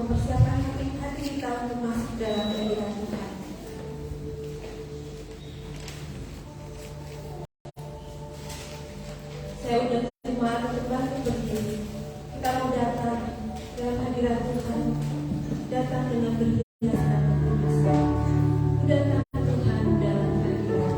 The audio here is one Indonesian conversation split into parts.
mempersiapkan hati kita untuk masuk dalam kehadiran Tuhan. Saya udah terima untuk bangkit berdiri. Kita mau datang dalam hadirat Tuhan, datang dengan berhias dan berkudus. Datang Tuhan dalam hadirat.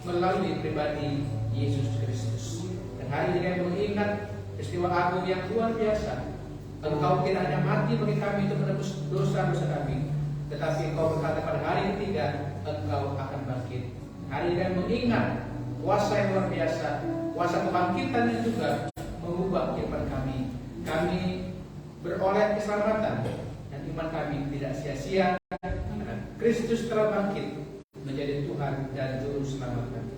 Melalui pribadi Yesus Kristus. Dan hari ini kami mengingat peristiwa agung yang luar biasa. Engkau tidak hanya mati bagi kami untuk menebus dosa-dosa kami, tetapi Engkau berkata pada hari ketiga Engkau akan bangkit. Hari ini kami mengingat kuasa yang luar biasa, kuasa kebangkitan yang juga mengubah kehidupan kami. Kami beroleh keselamatan dan iman kami tidak sia-sia karena Kristus telah bangkit menjadi Tuhan dan Juru Selamat kami.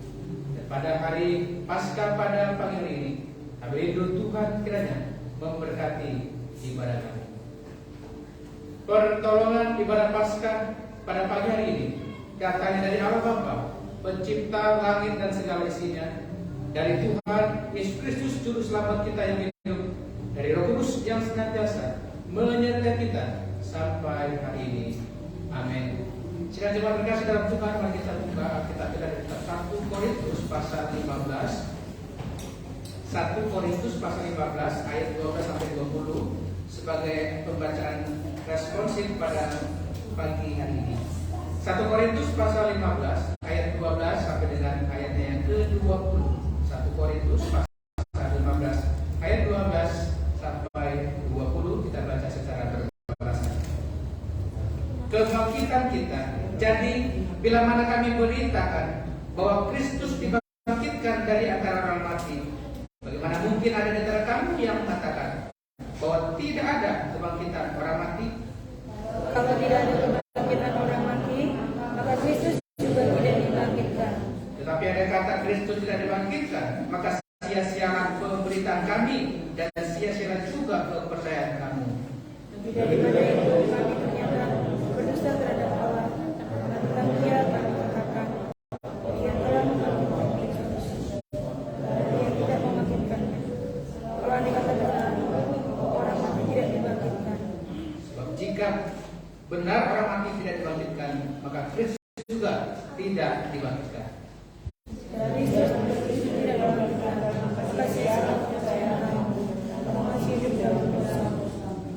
Dan pada hari Paskah pada pagi hari ini, kami rindu Tuhan kiranya memberkati ibadah kami. Pertolongan ibadah Paskah pada pagi hari ini datangnya dari Allah Bapa, Pencipta langit dan segala isinya, dari Tuhan Yesus Kristus Juru Selamat kita yang hidup, dari Roh Kudus yang senantiasa menyertai kita sampai hari ini. Amin. Sidang jemaat terkasih dalam Tuhan, mari kita buka Alkitab kita dari kitab 1 Korintus pasal 15. 1 Korintus pasal 15 ayat 12 sampai 20 sebagai pembacaan responsif pada pagi hari ini. 1 Korintus pasal 15 ayat 12 sampai dengan ayatnya yang ke-20. 1 Korintus pasal 15 ayat 12 sampai 20 kita baca secara berbahasa. Kebangkitan kita. Jadi bila mana kami beritakan bahwa Kristus dibangkitkan dari antara orang mati, bagaimana mungkin ada di antara kamu yang mengatakan bahwa tidak ada kebangkitan orang mati? Kalau tidak ada kebangkitan orang mati, maka Kristus juga tidak dibangkitkan. Tetapi ada kata Kristus tidak dibangkitkan, maka sia-sialah pemberitaan kami dan sia-sialah juga kepercayaan kamu. Lebih daripada itu, kami ternyata berdusta terhadap Allah. Tentang Dia kami katakan, Dia telah membangkitkan Kristus, dan Dia tidak membangkitkannya. Kalau andai kata benar, orang mati tidak dibangkitkan. Sebab jika benar orang mati tidak dibangkitkan, maka Kristus juga tidak dibangkitkan. Kristus tidak dibangkitkan, maka sia-sialah kepercayaan kamu. Kamu masih hidup dalam dosa.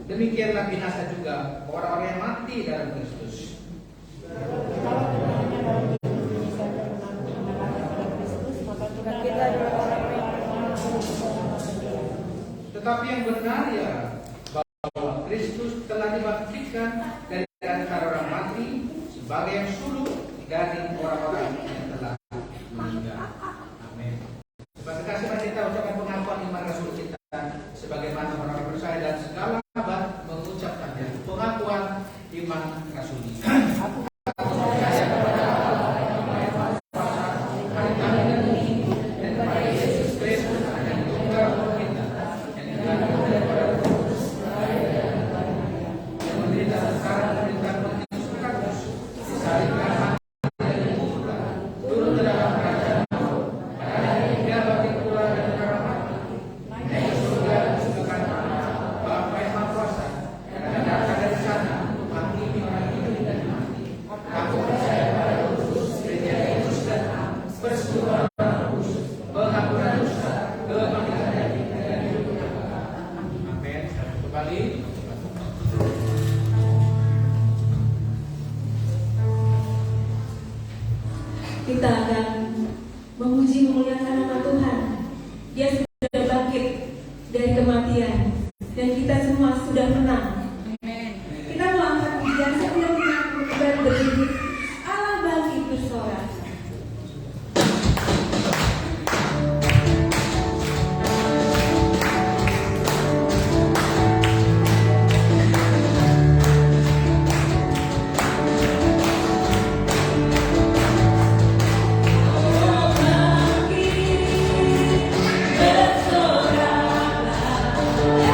Demikianlah binasa juga orang-orang yang mati dalam Kristus. Kita adalah orang-orang yang Tetapi yang benar ya bahwa Kristus telah dibangkitkan dari antara orang mati sebagai yang sulung dari orang-orang yang telah meninggal. Amin. Terima kasih mari kita ucapkan pengakuan iman Rasul kita sebagaimana orang percaya dan segala abad mengucapkannya. Pengakuan iman Rasul. Kita akan memuji memuliakan nama Tuhan. Dia sudah bangkit dari kematian dan kita semua sudah menang. Kita mau angkat pujian sambil kita kembali berdiri. Allah bangkit bersorak. Yeah.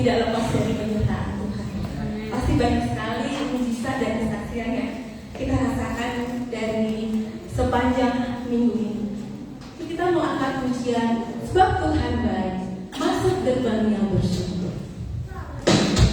tidak lepas dari penyertaan Tuhan. Pasti banyak sekali mujizat dan kesaksian yang kita rasakan dari sepanjang minggu ini. Kita mau angkat pujian sebab Tuhan baik, masuk gerbang yang bersyukur. Aduh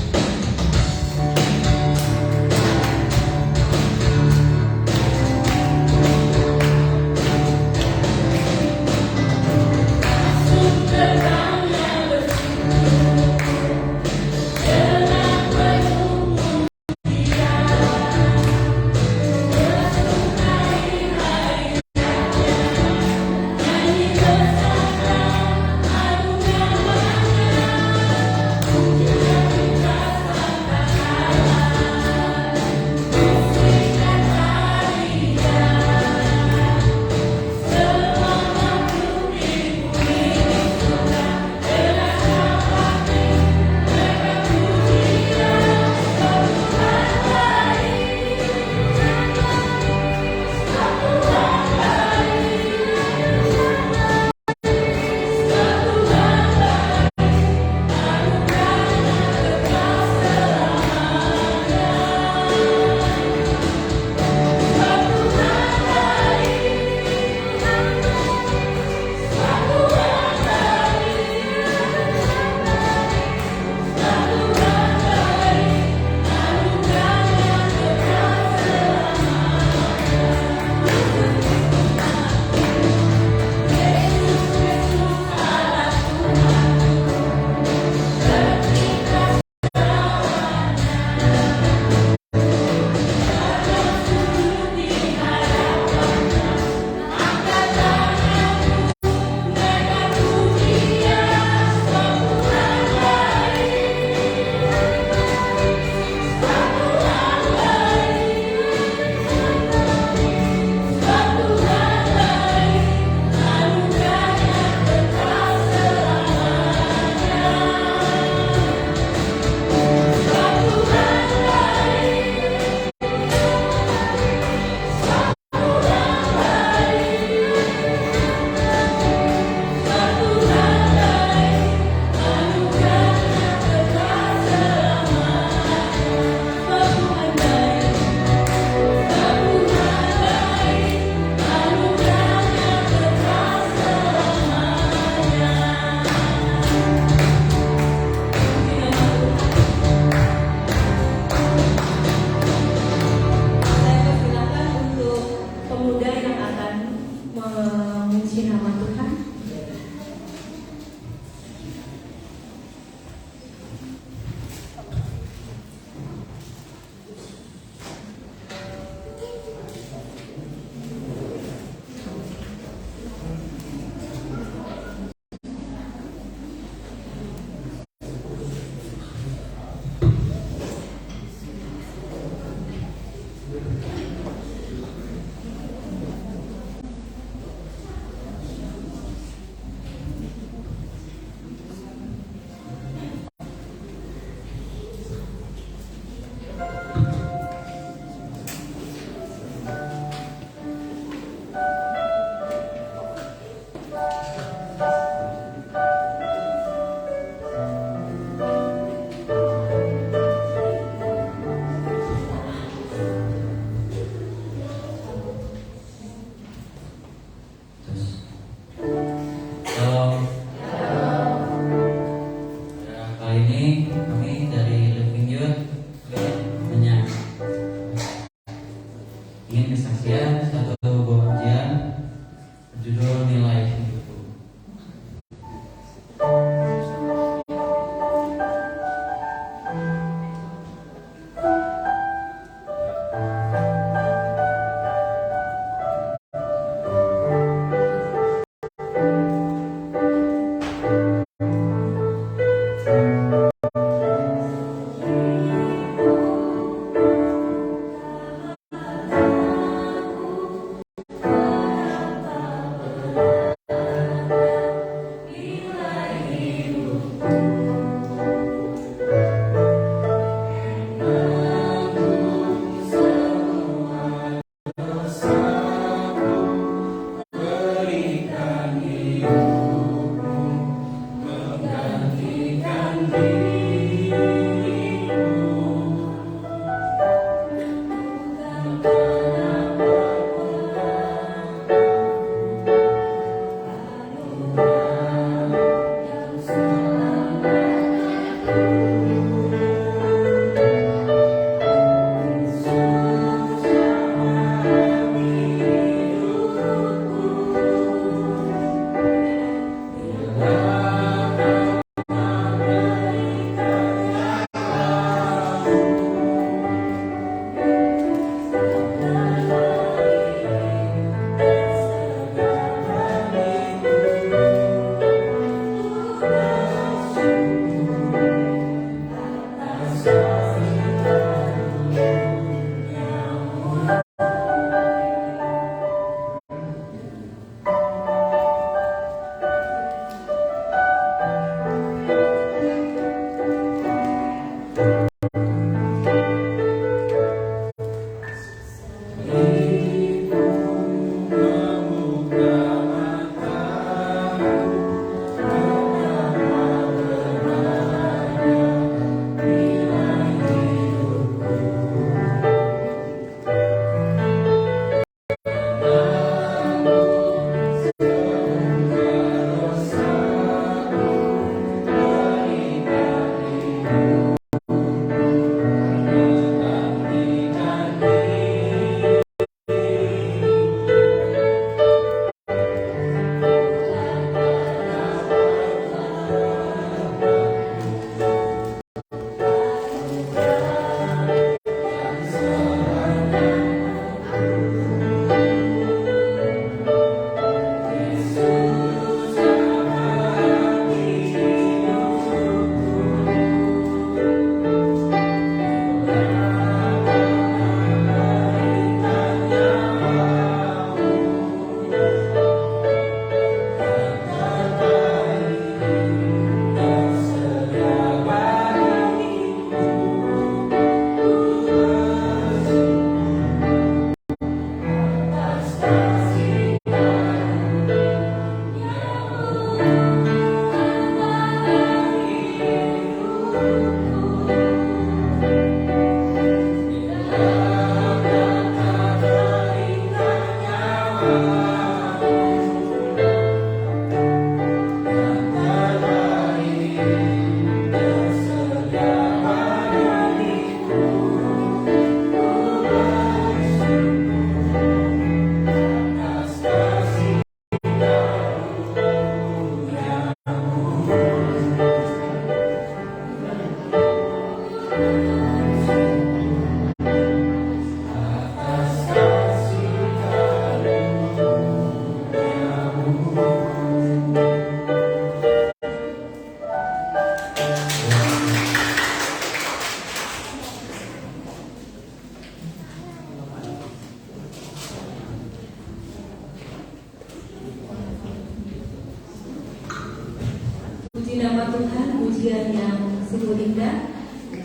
Puji nama Tuhan, pujian yang sungguh indah.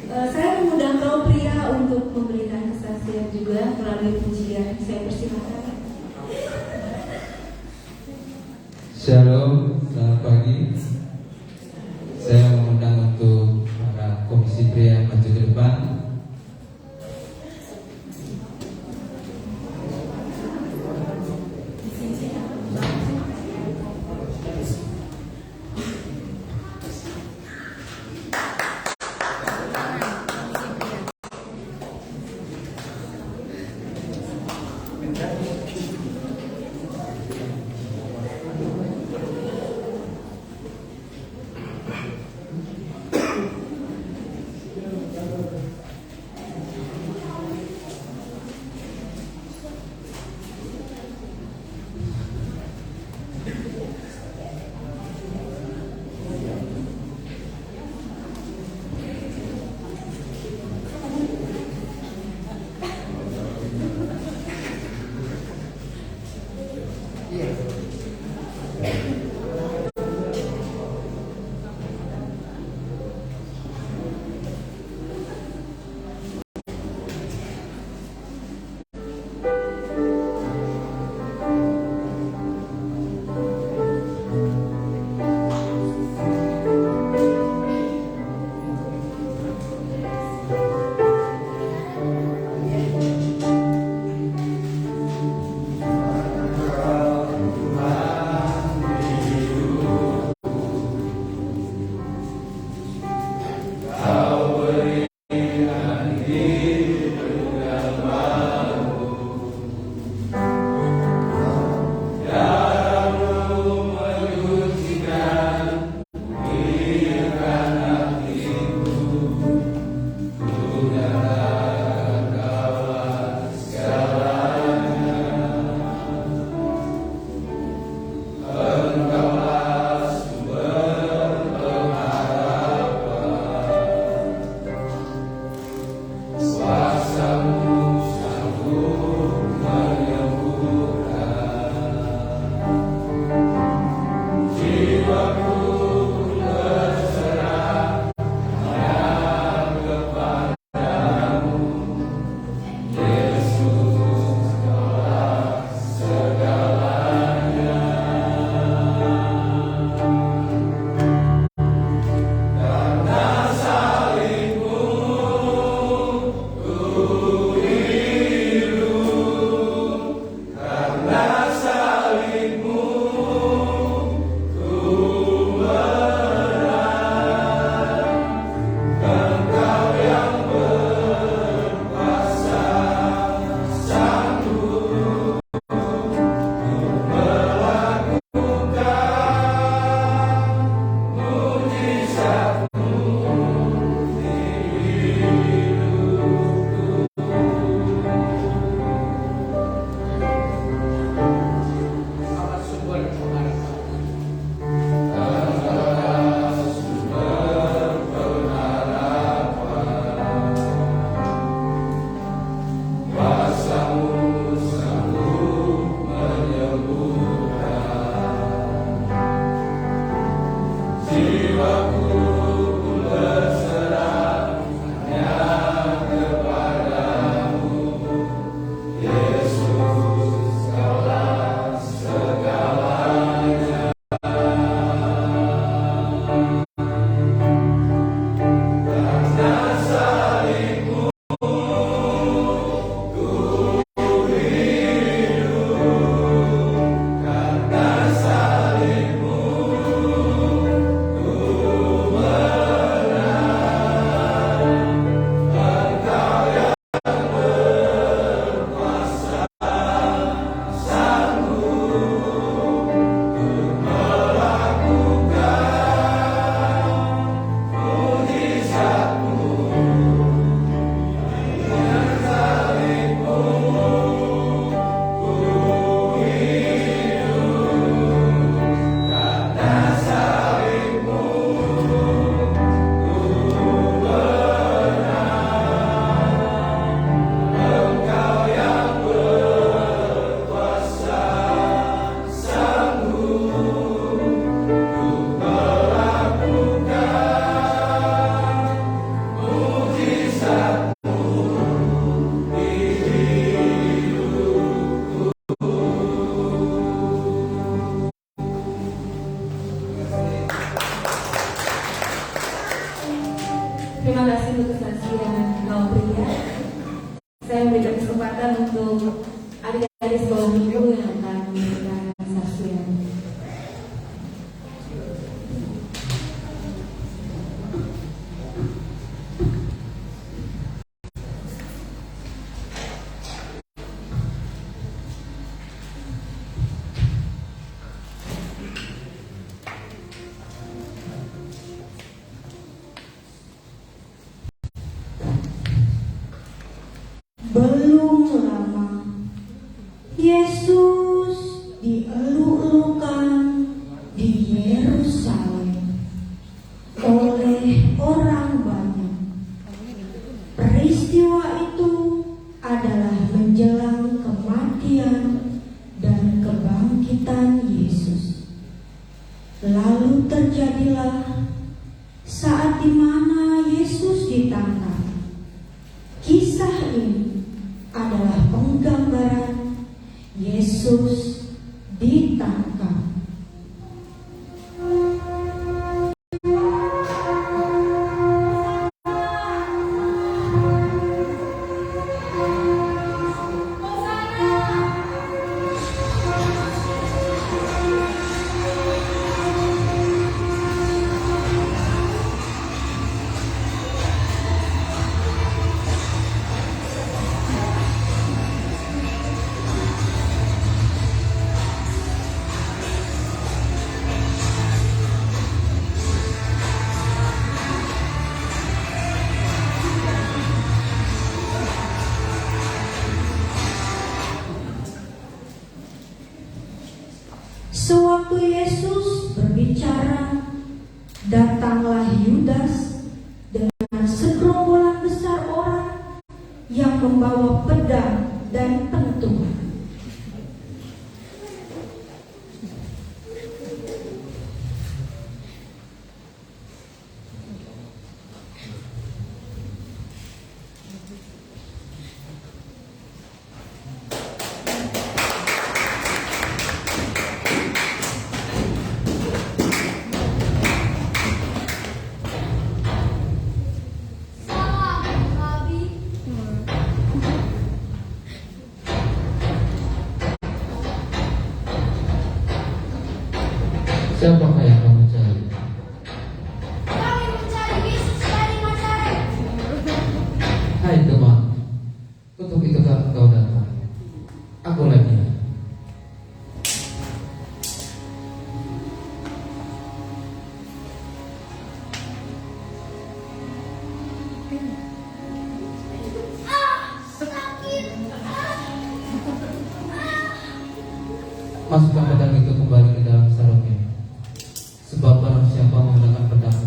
Saya mengundang kaum pria untuk memberikan kesaksian juga melalui pujian. Saya persilakan. Shalom, selamat pagi. Saya mengundang untuk para komisi pria maju ke depan. Terima kasih untuk kesaksian kaum pria. Saya memberikan kesempatan untuk adik-adik sekolah minggu yang akan memberikan kesaksian. Belum lama, Yesus dieluk-elukan di Yerusalem oleh orang banyak. Peristiwa itu adalah menjelang kematian dan kebangkitan Yesus. Lalu terjadilah saat di mana Yesus ditangkap. Kisah ini adalah penggambaran Yesus ditangkap. Sewaktu Yesus berbicara, datanglah Yudas dengan segerombolan besar orang yang membawa pedang dan pentung. Siapakah yang kamu cari? Kami mencari Yesus dari Nazaret. Hai teman, untuk itu kau datang. Aku lagi. Sakit. Masukkan pedang itu kembali ke dalam sarungnya. Sebab barang siapa menggunakan pedang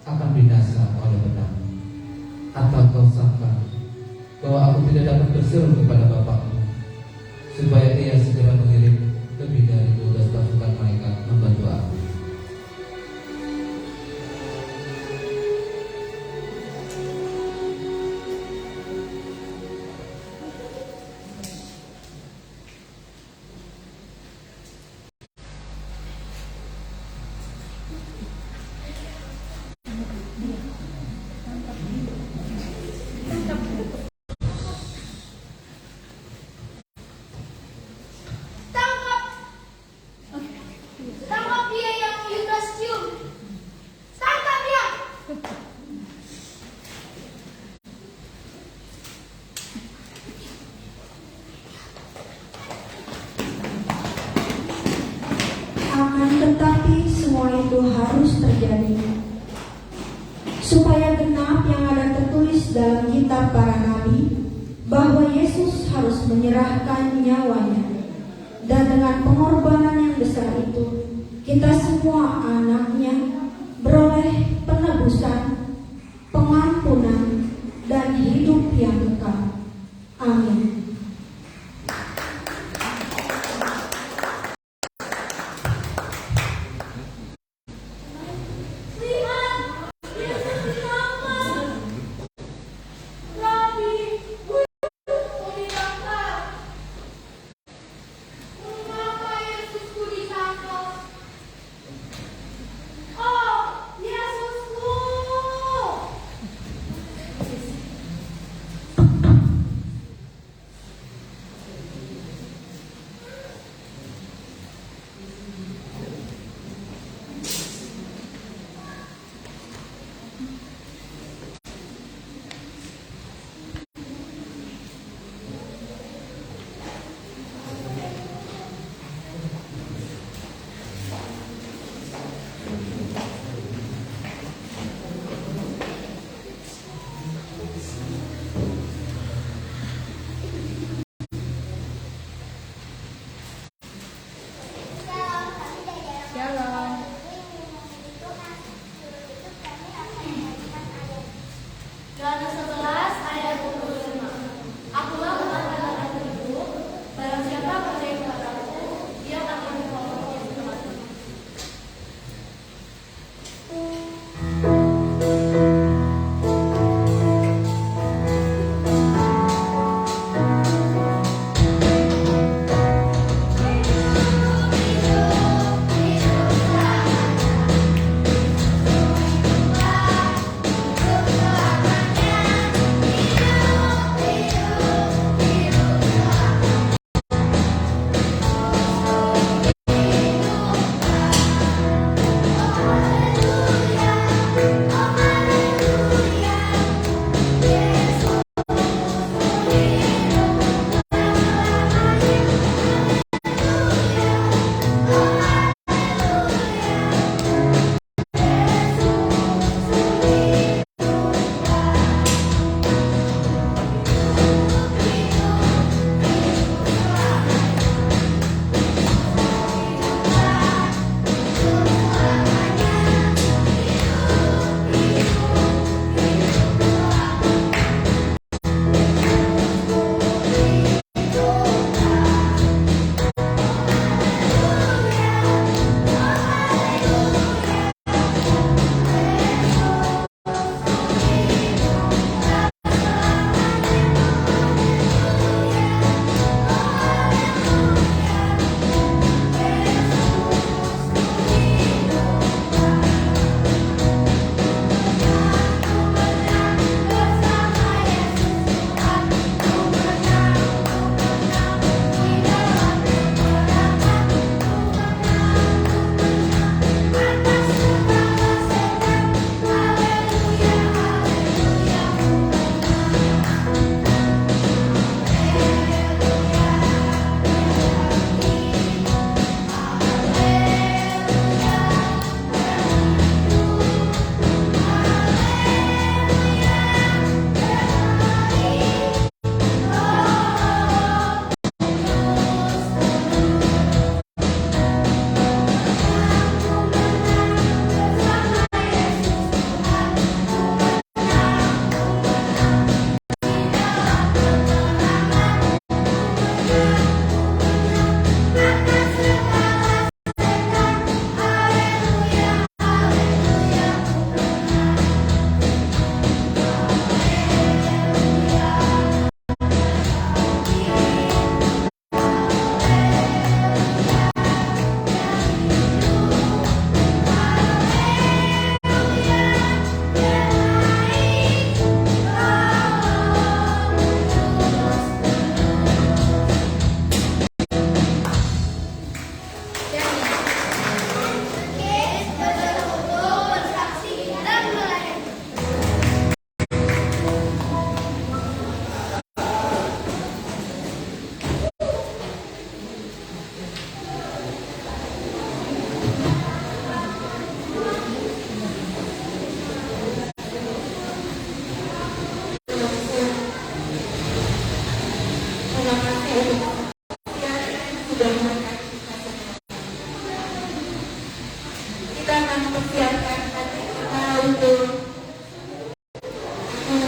akan binasa oleh pedang. Atau kau sangka bahwa aku tidak dapat berseru kepada Bapakmu supaya ia segera mengirim lebih dari 12 pasukan malaikat membantu aku? Tangkap dia yang Yudas cium. Tangkap dia. Akan tetapi semua itu harus terjadi supaya genap yang ada tertulis dalam kitab para nabi bahwa Yesus harus menyerahkan nyawanya. Dan dengan pengorbanan yang besar itu, kita semua anaknya beroleh penebusan, pengampunan, dan hidup yang kekal. Amin. Lihat, Yesus ditangkap. Rabi, guru ditangkap. Mengapa Yesusku ditangkap?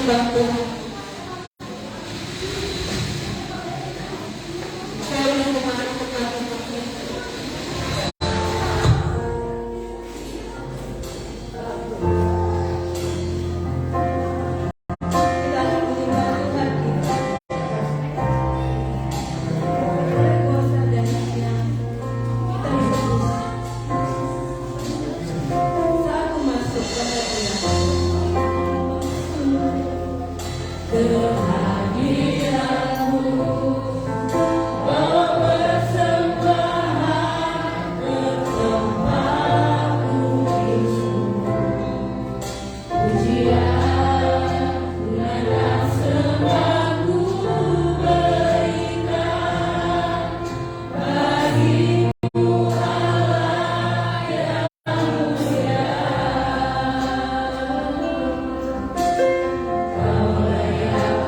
bangku. Saya belum kemarin kemarin. Kita akan menyembah Tuhan kita. Oleh kuasa dan yang kita disebut. Saat aku masuk ke hadirat, kehadiranmu bawa persembahan bersamaku Yesus. Pujian dan sembahku berikan bagimu Allah yang mulia. Kau layak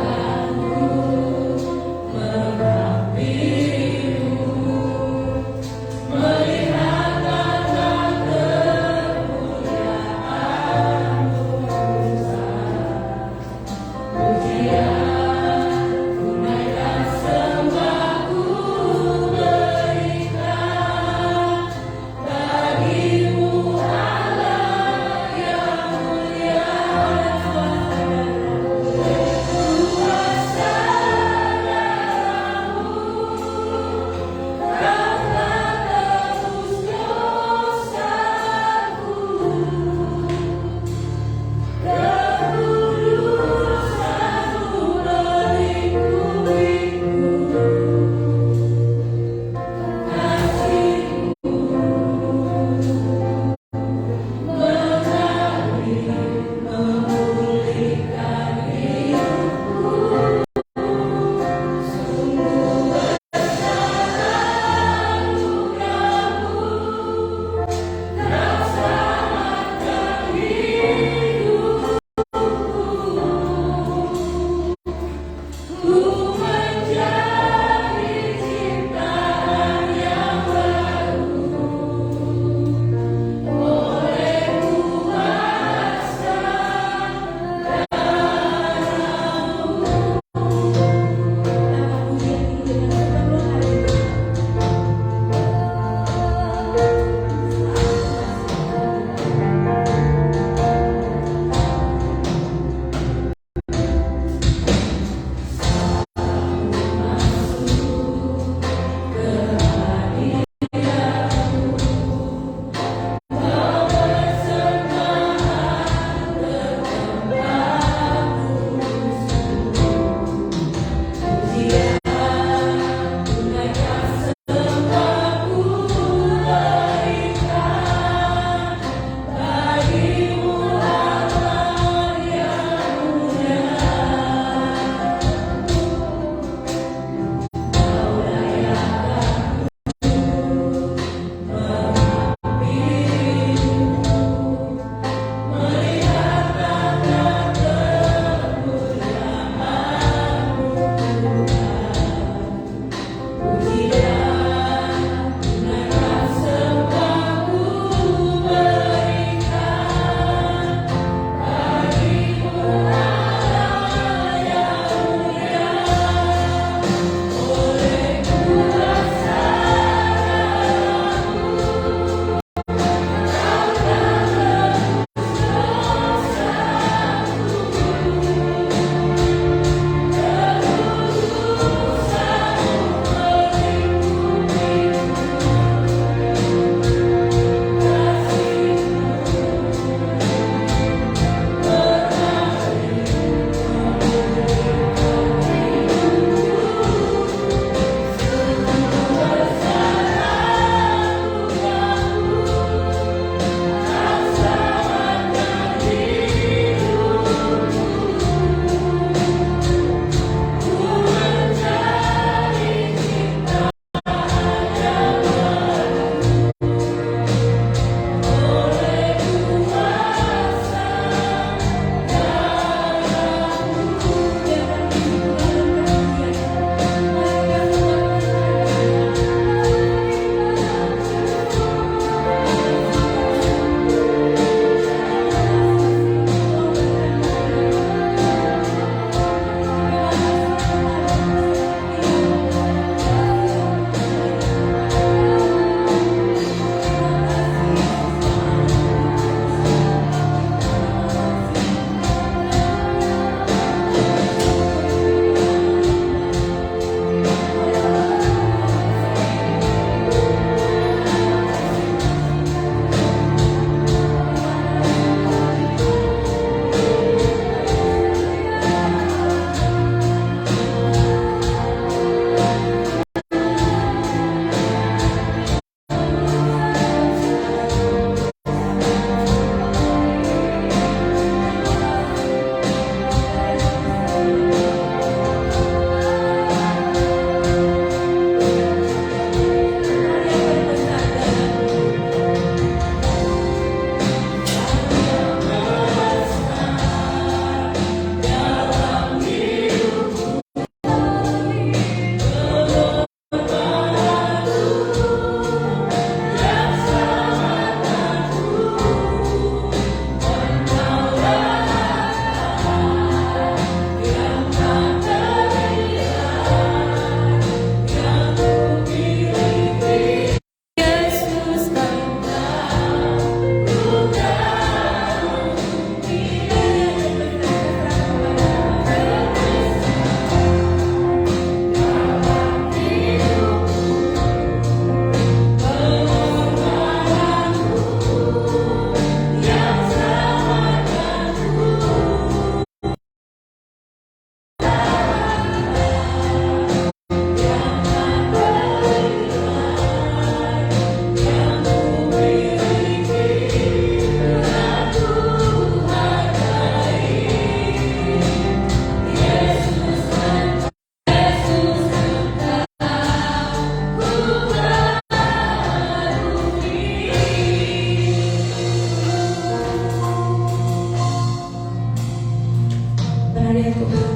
ya Tuhan,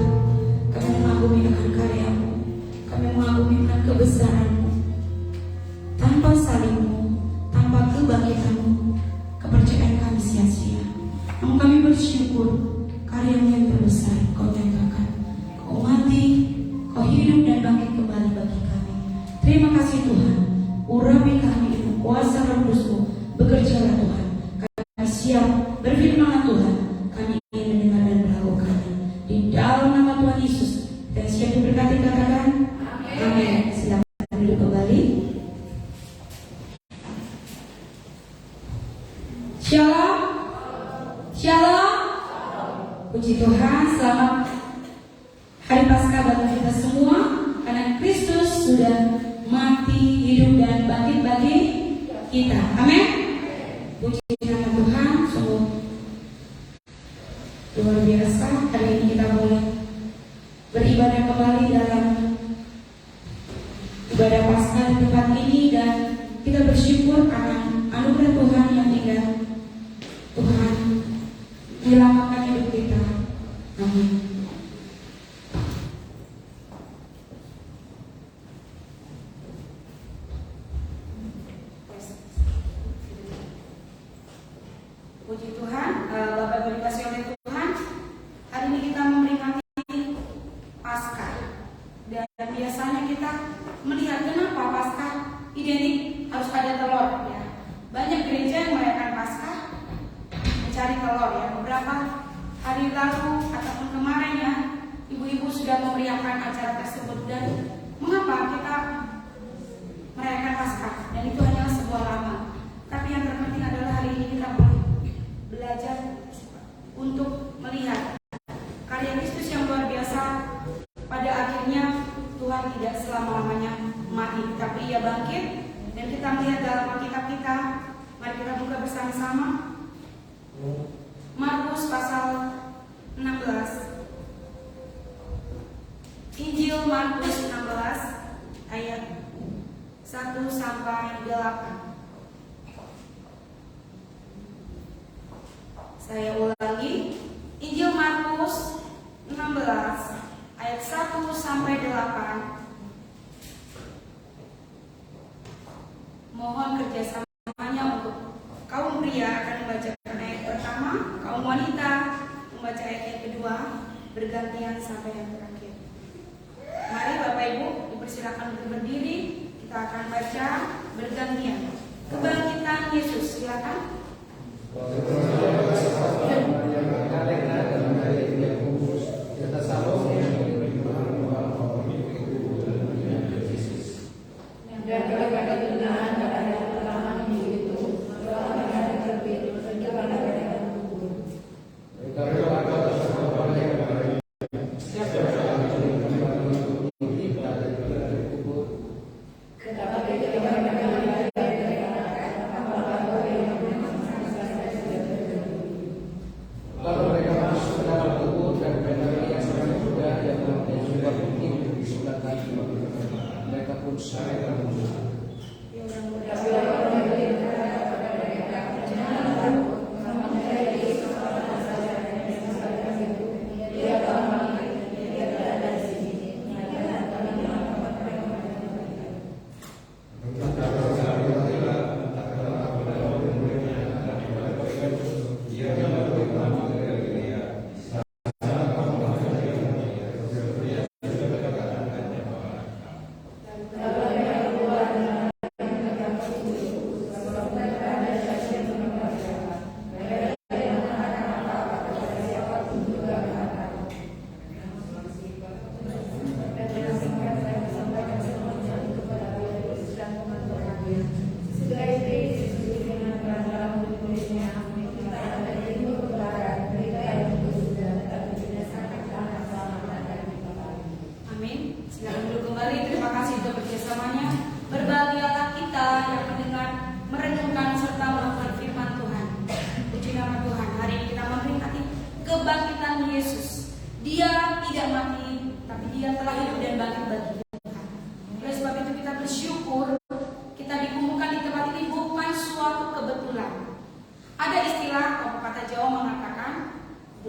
kami mengagumi akan karya-Mu, kami mengagumi akan kebesaran-Mu. Tanpa salib-Mu, tanpa kebangkitan-Mu, kepercayaan kami sia-sia. Namun kami bersyukur karya-Mu yang terbesar Kau nyatakan. Kau mati, Kau hidup dan bangkit kembali bagi kami. Terima kasih Tuhan. Urapi kami dengan kuasa Roh Kudus-Mu. Bekerjalah Tuhan. Kami siap berfirman Tuhan. Kami ingin mendengar dan melakukannya. Di dalam nama Tuhan Yesus. Dan siap diberkati katakan amin. Silakan duduk kembali. Shalom. Shalom. Puji Tuhan. Selamat Hari Paskah bagi kita semua. Karena Kristus sudah mati, hidup dan bangkit bagi kita. Amin. Puji nama Tuhan. Sungguh luar biasa. Hari ini kita boleh beribadah kembali dalam ibadah Paskah di tempat ini, dan kita bersyukur akan anugerah Tuhan yang indah. Tuhan menyelamatkan hidup kita. Amin. Puji Tuhan, Bapak Ibu dikasihi oleh Tuhan. Hari ini kita memperingati Paskah, dan biasanya kita melihat kenapa Paskah identik harus ada telur. Ya. Banyak gereja yang merayakan Paskah mencari telur. Ya. Beberapa hari lalu ataupun kemarin ya, ibu-ibu sudah memeriahkan acara tersebut. Dan mengapa kita merayakan Paskah? Dan itu hanyalah sebuah lama. Tapi yang terpenting adalah hari ini kita boleh belajar untuk melihat karya Kristus yang luar biasa. Pada akhirnya Tuhan tidak selama-lamanya mati, tapi Ia bangkit. Dan kita melihat dalam Alkitab kita. Mari kita buka bersama-sama Markus pasal 16. Injil Markus 16 ayat 1 sampai 8. Saya ulangi, Injil Markus 16 ayat 1 sampai 8. Mohon kerjasamanya untuk kaum pria akan membacakan ayat pertama, kaum wanita membaca ayat yang kedua, bergantian sampai yang terakhir. Mari Bapak Ibu dipersilakan untuk berdiri, kita akan baca bergantian. Kebangkitan Yesus, silakan.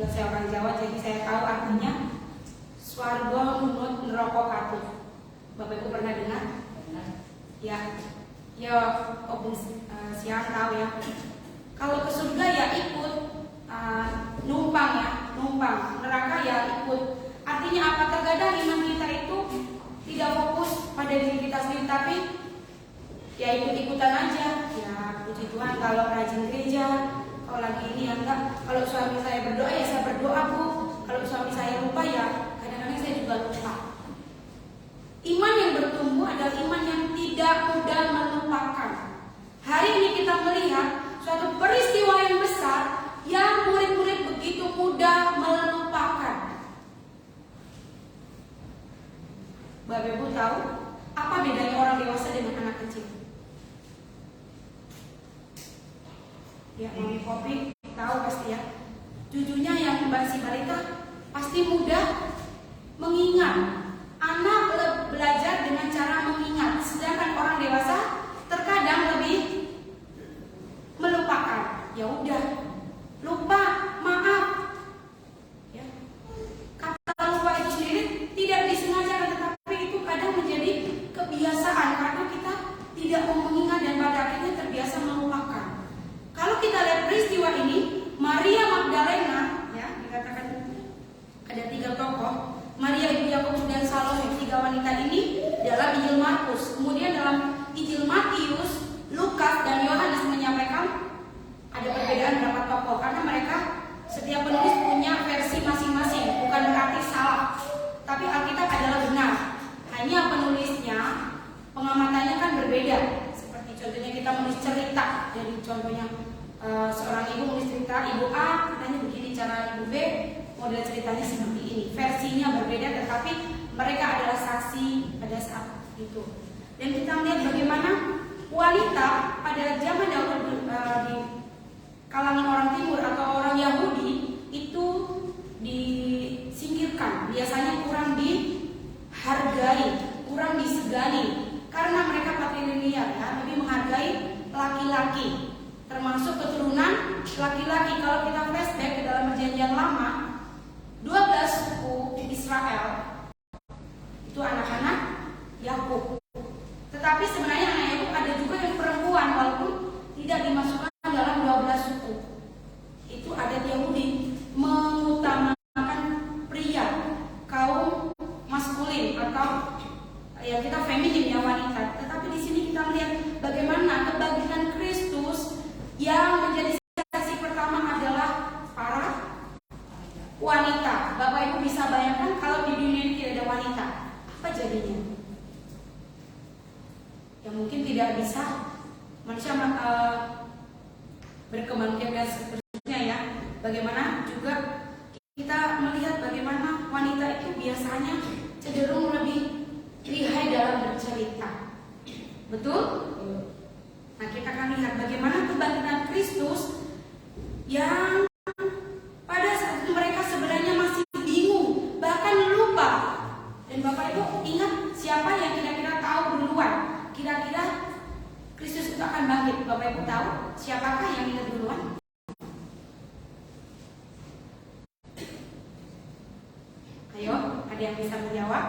juga saya orang Jawa, jadi saya tahu artinya swarga nunut neraka katut. Bapak Ibu pernah dengar? Ya, ya, siang tahu ya. Kalau ke surga ya ikut, numpang ya, numpang. Neraka ya ikut. Artinya apa? Terkadang iman kita itu tidak fokus pada diri kita sendiri, tapi ya ikut-ikutan aja. Ya puji Tuhan kalau rajin gereja, kalau lagi ini ya enggak. Kalau suami saya berdoa ya saya berdoa Bu. Kalau suami saya lupa ya kadang-kadang saya juga lupa. Iman yang bertumbuh adalah iman yang tidak mudah melupakan. Hari ini kita melihat suatu peristiwa yang besar yang murid-murid begitu mudah melupakan. Bapak Ibu tahu apa bedanya orang dewasa dengan anak kecil? Ya, Mami Kopi tahu pasti ya. Cucunya yang masih balita pasti mudah mengingat. Anak belajar dengan cara mengingat, sedangkan orang dewasa terkadang lebih melupakan. Ya udah, lupa, maaf. Ya. Kata lupa itu sendiri tidak disengaja, tetapi itu kadang menjadi kebiasaan karena kita tidak mau mengingat dan pada akhirnya terbiasa melupakan. Kalau kita lihat peristiwa ini, Maria Magdalena, ya dikatakan ada 3 tokoh. Maria ibu Yakobus dan Salome, 3 wanita ini dalam Injil Markus. Kemudian dalam Injil Matius, Lukas dan Yohanes menyampaikan ada perbedaan berapa tokoh karena mereka setiap penulis punya versi masing-masing, bukan berarti salah, tapi Alkitab adalah benar. Hanya penulisnya, pengamatannya kan berbeda. Seperti contohnya kita menulis cerita, jadi contohnya seorang ibu menulis cerita, ibu A katanya begini, cara ibu B model ceritanya seperti ini. Versinya berbeda, tetapi mereka adalah saksi pada saat itu. Dan kita melihat bagaimana wanita pada zaman dahulu di kalangan orang Timur atau orang Yahudi itu disingkirkan, biasanya kurang dihargai, kurang disegani, karena mereka patrilineal ya, lebih menghargai laki-laki, termasuk keturunan laki-laki. Kalau kita flashback ke dalam Perjanjian Lama, 12 suku Israel itu anak-anak Yakub. Tetapi sebenarnya anak Yakub ada juga yang perempuan, walaupun tidak dimasukkan dalam 12 suku. Itu adat Yahudi mengutamakan pria, kaum maskulin atau ya kita feminin ya, wanita. Tetapi di sini kita melihat bagaimana kebangkitan Kristus yang menjadi saksi pertama adalah para wanita. Bapak Ibu bisa bayangkan kalau di dunia ini tidak ada wanita, apa jadinya? Ya mungkin tidak bisa manusia berkembang biak dan seterusnya ya. Bagaimana juga kita melihat bagaimana wanita itu biasanya cenderung lebih lihai dalam bercerita. Betul? Nah kita akan lihat bagaimana kebangkitan Kristus yang pada saat itu mereka sebenarnya masih bingung, bahkan lupa. Dan Bapak Ibu ingat siapa yang kira-kira tahu duluan? Kira-kira Kristus itu akan bangkit. Bapak Ibu tahu siapakah yang ingat duluan? Ayo, ada yang bisa menjawab?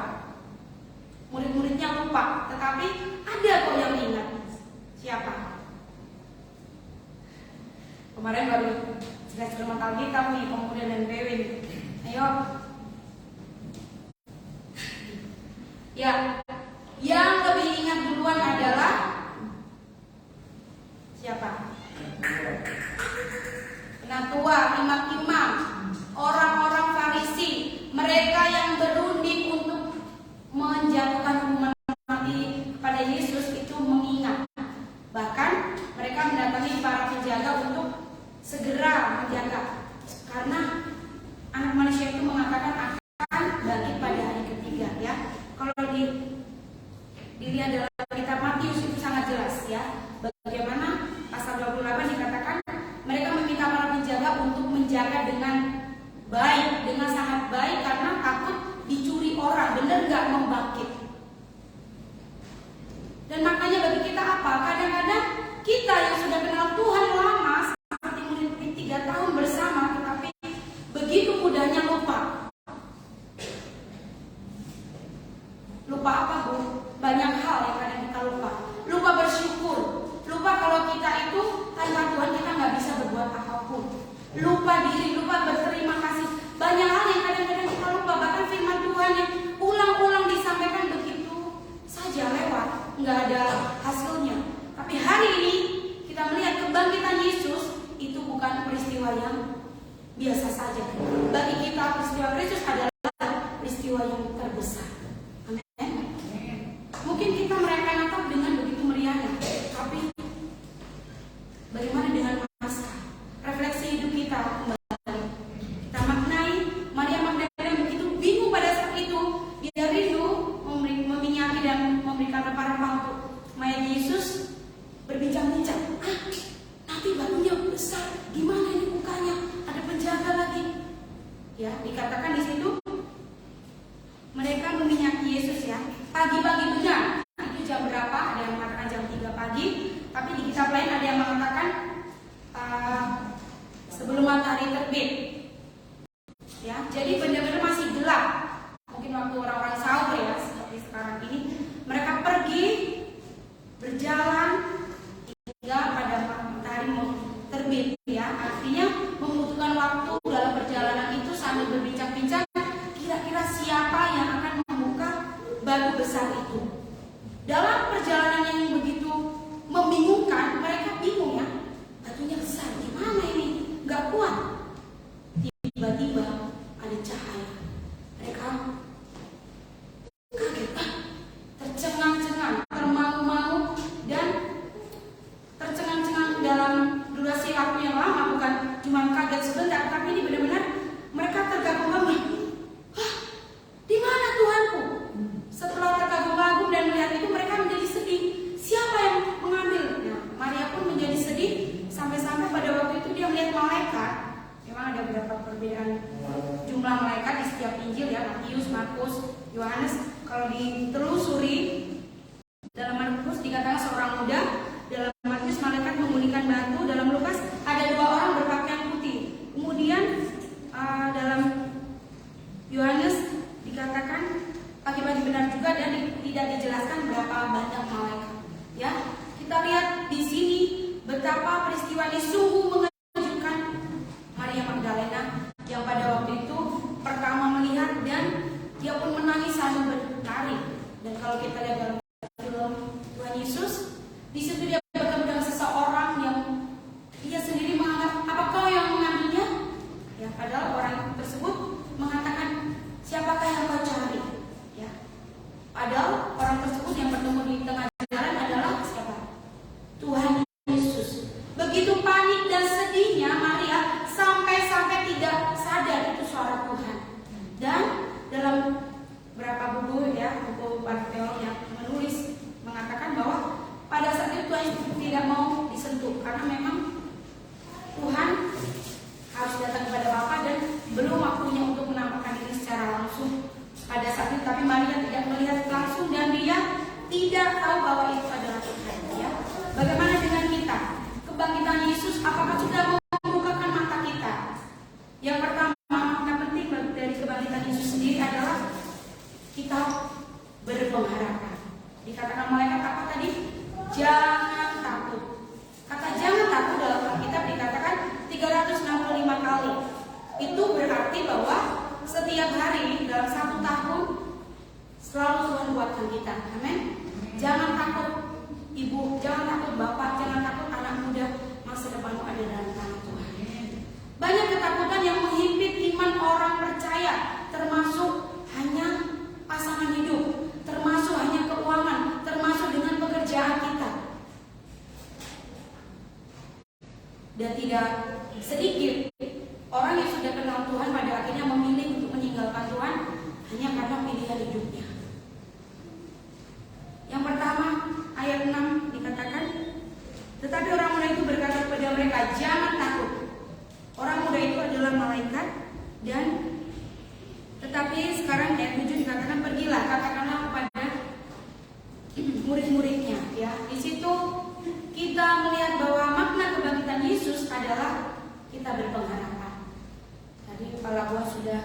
Murid-muridnya lupa, tetapi ada kok yang ingat. Siapa? Kemarin baru sudah firman Alkitab nih, pemuda dan Bewin. Ayo. Ya, yang lebih ingat duluan adalah siapa? Penatua, imam-imam, orang-orang Farisi, mereka yang berunding untuk menjatuhkan hukuman mati pada Yesus itu mengingat. Bahkan mereka mendatangi para penjaga untuk segera menjaga, karena anak manusia itu mengatakan akan bangkit pada hari ketiga ya. Kalau dilihat dalam kitab Matius itu sangat jelas ya, bagaimana pasal 28 dikatakan mereka meminta para penjaga untuk menjaga dengan baik, dengan sangat baik, karena takut dicuri orang, benar nggak mau bangkit. Dan makanya bagi kita apa? Kadang-kadang kita yang sudah kenal Tuhan lama, seperti murid-murid 3 tahun bersama, tetapi begitu biasa saja. Bagi kita peristiwa Kristus adalah peristiwa yang terbesar. Amin. Mungkin kita merayakan Natal dengan begitu meriahnya, tapi bagaimana dengan Paskah? Refleksi hidup kita kembali. Kita maknai Maria Magdalena begitu bingung pada saat itu. Dia rindu meminyaki dan memberikan rempah-rempah untuk mayat Yesus. Berbincang-bincang, nanti batunya besar, gimana ini mukanya? Ada penjaga lagi. Ya, dikatakan di situ mereka meminyaki Yesus ya. Pagi-pagi benar. Itu jam berapa? Ada yang mengatakan jam 3 pagi, tapi di kitab lain ada yang mengatakan sebelum matahari terbit. Ya, jadi benar-benar masih gelap. Mungkin waktu orang-orang sahur ya, seperti sekarang ini. Mereka pergi berjalan hingga pada matahari mau terbit ya. Artinya membutuhkan waktu dalam perjalanan itu sambil berbincang-bincang kira-kira siapa yang akan membuka batu besar itu. Dalam perjalanan yang begitu membingungkan, mereka bingung ya, batunya besar, gimana ini? Gak kuat. Tiba-tiba ada cahaya. Mereka kaget, tercengang-cengang, termangu-mangu, dan tercengang-cengang dalam durasi waktu yang lama, bukan cuma kaget sebentar, tapi ini benar-benar mereka tergagum-gagum. Di mana Tuhanku? Setelah tergagum-gagum dan melihat itu, mereka menjadi sedih. Siapa yang mengambil? Nah, Maria pun menjadi sedih sampai-sampai pada waktu itu dia melihat malaikat. Memang ada beberapa perbedaan jumlah malaikat di setiap Injil ya, Matius, Markus, Yohanes. Kalau ditelusuri dalam Markus dikatakan seorang muda, dalam Matius malaikat memulihkan batu, dalam Lukas ada 2 orang berpakaian putih. Kemudian dalam Yohanes dikatakan pagi-pagi benar juga dan tidak dijelaskan berapa banyak malaikat. Ya, kita lihat di sini betapa peristiwa ini sungguh mengejutkan Maria Magdalena yang pada waktu itu pertama melihat dan dia pun menangis sambil berlari. Dan kalau kita lihat dalam film Tuhan Yesus, di situ dia bertemu dengan seseorang yang dia sendiri menganggap, apa kau yang mengambilnya? Ya, padahal orang tersebut mengatakan, siapakah yang kau cari? Ya, padahal orang tersebut yang bertemu di tengah jalan adalah siapa? Tuhan Yesus. Begitu panik dan sedihnya Maria sampai tidak sadar itu suara Tuhan. Dan dalam beberapa buku ya, buku para teolog yang menulis mengatakan bahwa pada saat itu Tuhan tidak mau disentuh karena memang Tuhan harus datang kepada Bapa dan belum waktunya untuk menampakkan diri secara langsung pada saat itu. Tapi Maria tidak melihat langsung dan dia tidak tahu bahwa itu adalah Tuhan. Ya. Bagaimana dengan kita? Kebangkitan Yesus apakah sudah membukakan mata kita? Yang pertama, makna penting dari kebangkitan Yesus sendiri adalah kita berpengharapan. Dikatakan malaikat apa tadi? Jangan takut. Kata jangan takut dalam Alkitab dikatakan 365 kali. Itu berarti bahwa setiap hari dalam 1 tahun selalu Tuhan buatkan kita. Amin. Jangan takut ibu, jangan takut bapak, jangan takut anak muda. Masa depanmu ada dalam tangan Tuhan. Banyak ketakutan yang menghimpit iman orang percaya, termasuk hanya pasangan hidup, termasuk hanya keuangan, termasuk dengan pekerjaan kita. Dan tidak sedikit orang yang sudah kenal Tuhan pada akhirnya memilih untuk meninggalkan Tuhan hanya karena pilihan hidupnya. Yang pertama, ayat 6 dikatakan, tetapi orang muda itu berkata kepada mereka, jangan takut. Orang muda itu adalah malaikat. Dan tetapi sekarang ayat 7 dikatakan, pergilah, katakanlah kepada murid-muridnya. Ya, di situ kita melihat bahwa makna kebangkitan Yesus adalah kita berpengharapan. Tadi Kepala Buah sudah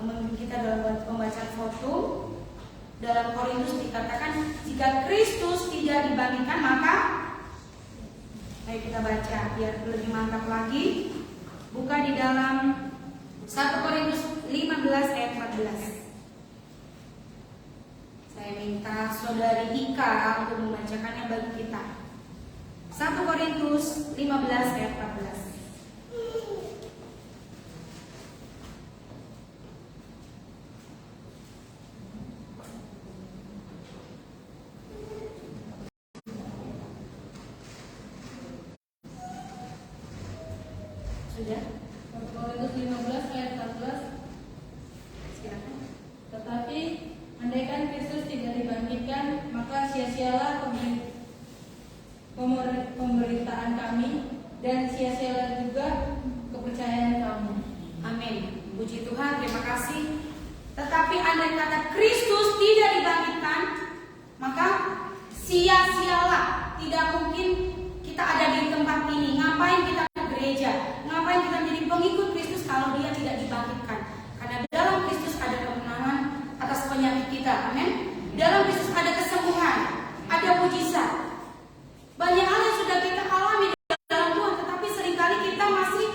memimpin kita dalam pembacaan foto. Dalam Korintus dikatakan, jika Kristus tidak dibangkitkan maka, ayo kita baca biar lebih mantap lagi. Buka di dalam 1 Korintus 15 ayat 14. Saya minta saudari Ika untuk membacakannya bagi kita. 1 Korintus 15 ayat 14. andai kata Kristus tidak dibangkitkan, maka sia-sialah. Tidak mungkin kita ada di tempat ini. Ngapain kita ke gereja? Ngapain kita menjadi pengikut Kristus kalau dia tidak dibangkitkan? Karena dalam Kristus ada kemenangan atas penyakit kita. Amin. Dalam Kristus ada kesembuhan, ada mujizat. Banyak hal yang sudah kita alami dalam Tuhan, tetapi seringkali kita masih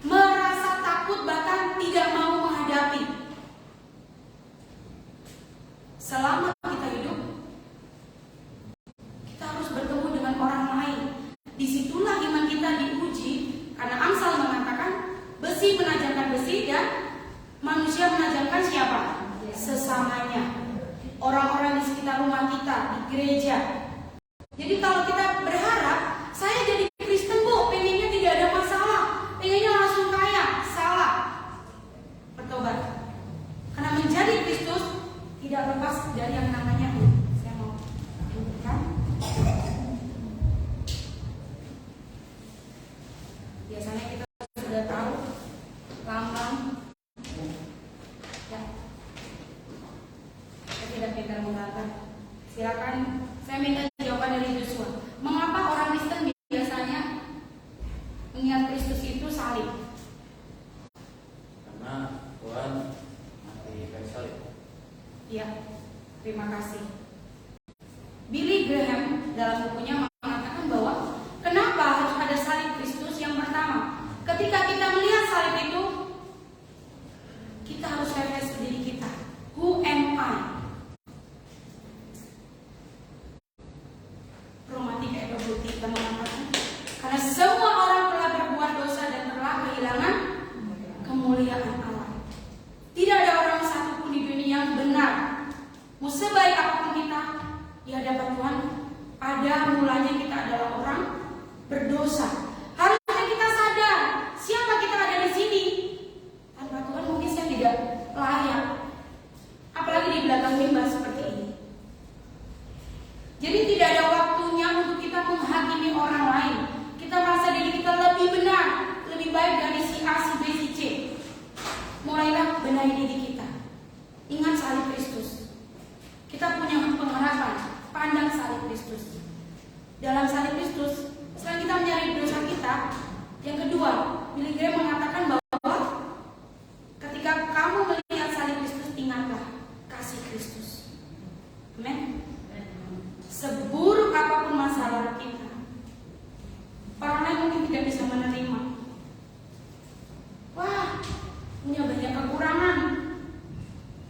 merasa takut, bahkan tidak mau menghadapi. Selama kita hidup, kita harus bertemu dengan orang lain. Disitulah iman kita diuji, karena Amsal mengatakan besi menajamkan besi dan manusia menajamkan siapa? Sesamanya. Orang-orang di sekitar rumah kita, di gereja. Jadi kalau kita berharap, saya jadi Kristen bu, pengennya tidak ada masalah, pengennya langsung kaya, salah. Bertobat. Karena menjadi Kristus tidak lepas dari yang namanya saya mau tunjukkan. Biasanya kita sudah tahu lambang. Ya. Saya tidak pintar menggambar. Silakan, saya minta jawaban dari Joshua. Mengapa orang Kristen biasanya mengingat Kristus itu salib? Karena Tuhan mati kayu salib. Ya, terima kasih. Billy Graham dalam bukunya mengatakan bahwa kenapa harus ada salib Kristus? Yang pertama, ketika kita melihat salib itu, kita harus refresh diri kita. Who am I? Roma 3 ayat 23 mengatakan, karena semua orang telah berbuat dosa dan telah kehilangan kemuliaan Allah. Tidak ada orang satupun di dunia yang benar. Mau sebaik apapun kita di hadapan Tuhan, pada mulanya kita adalah orang berdosa. Harusnya kita sadar siapa kita ada di sini. Tanpa Tuhan mungkin saya tidak layak. Apalagi di belakang mimbar seperti ini. Jadi tidak ada waktunya untuk kita menghakimi orang lain. Kita merasa diri kita lebih benar, lebih baik dari si A, si B, si C. Mulailah benahi diri kita. Ingat salib Kristus. Kita punya pengharapan, pandang salib Kristus. Dalam salib Kristus, selain kita menyadari dosa kita, yang kedua, Billy Graham mengatakan bahwa ketika kamu melihat salib Kristus, ingatlah kasih Kristus. Amen. Seburuk apapun masalah kita, orang lain mungkin tidak bisa menerima. Wah, punya banyak kekurangan.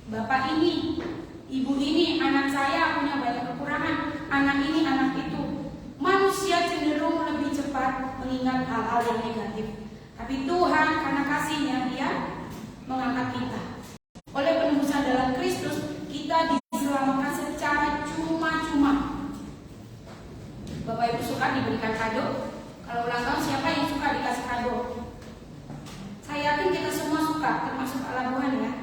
Bapak ini, ibu ini, anak saya punya banyak kekurangan. Anak ini, anak itu. Manusia cenderung lebih cepat mengingat hal-hal yang negatif. Tapi Tuhan karena kasih-Nya Dia mengangkat kita. Oleh penebusan dalam Kristus, kita diselamatkan secara cuma-cuma. Bapak Ibu suka diberikan kado? Kalau ulang tahun siapa yang suka dikasih kado? Saya yakin kita semua suka, termasuk Alabuhan ya.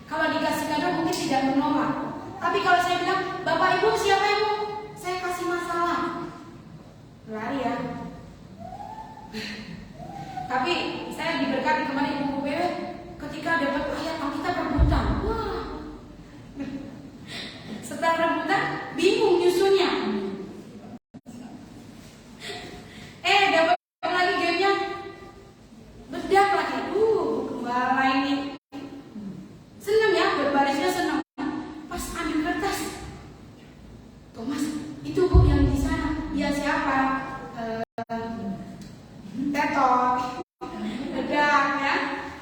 Kalau dikasih kado mungkin tidak menolak. Tapi kalau saya bilang, Bapak Ibu siapa yang mau saya kasih masalah? Lari ya. Tapi saya diberkati kemarin Ibu PW ketika dapat ayat Alkitab rebutan. Wah. Setelah rebutan, bingung nyusunnya. Dapat lagi gamenya, bedak lagi. Gembala ini senang ya, berbarisnya senang. Pas ambil kertas, Thomas, itu bu yang di sana. Dia siapa? Tetot, bedak ya.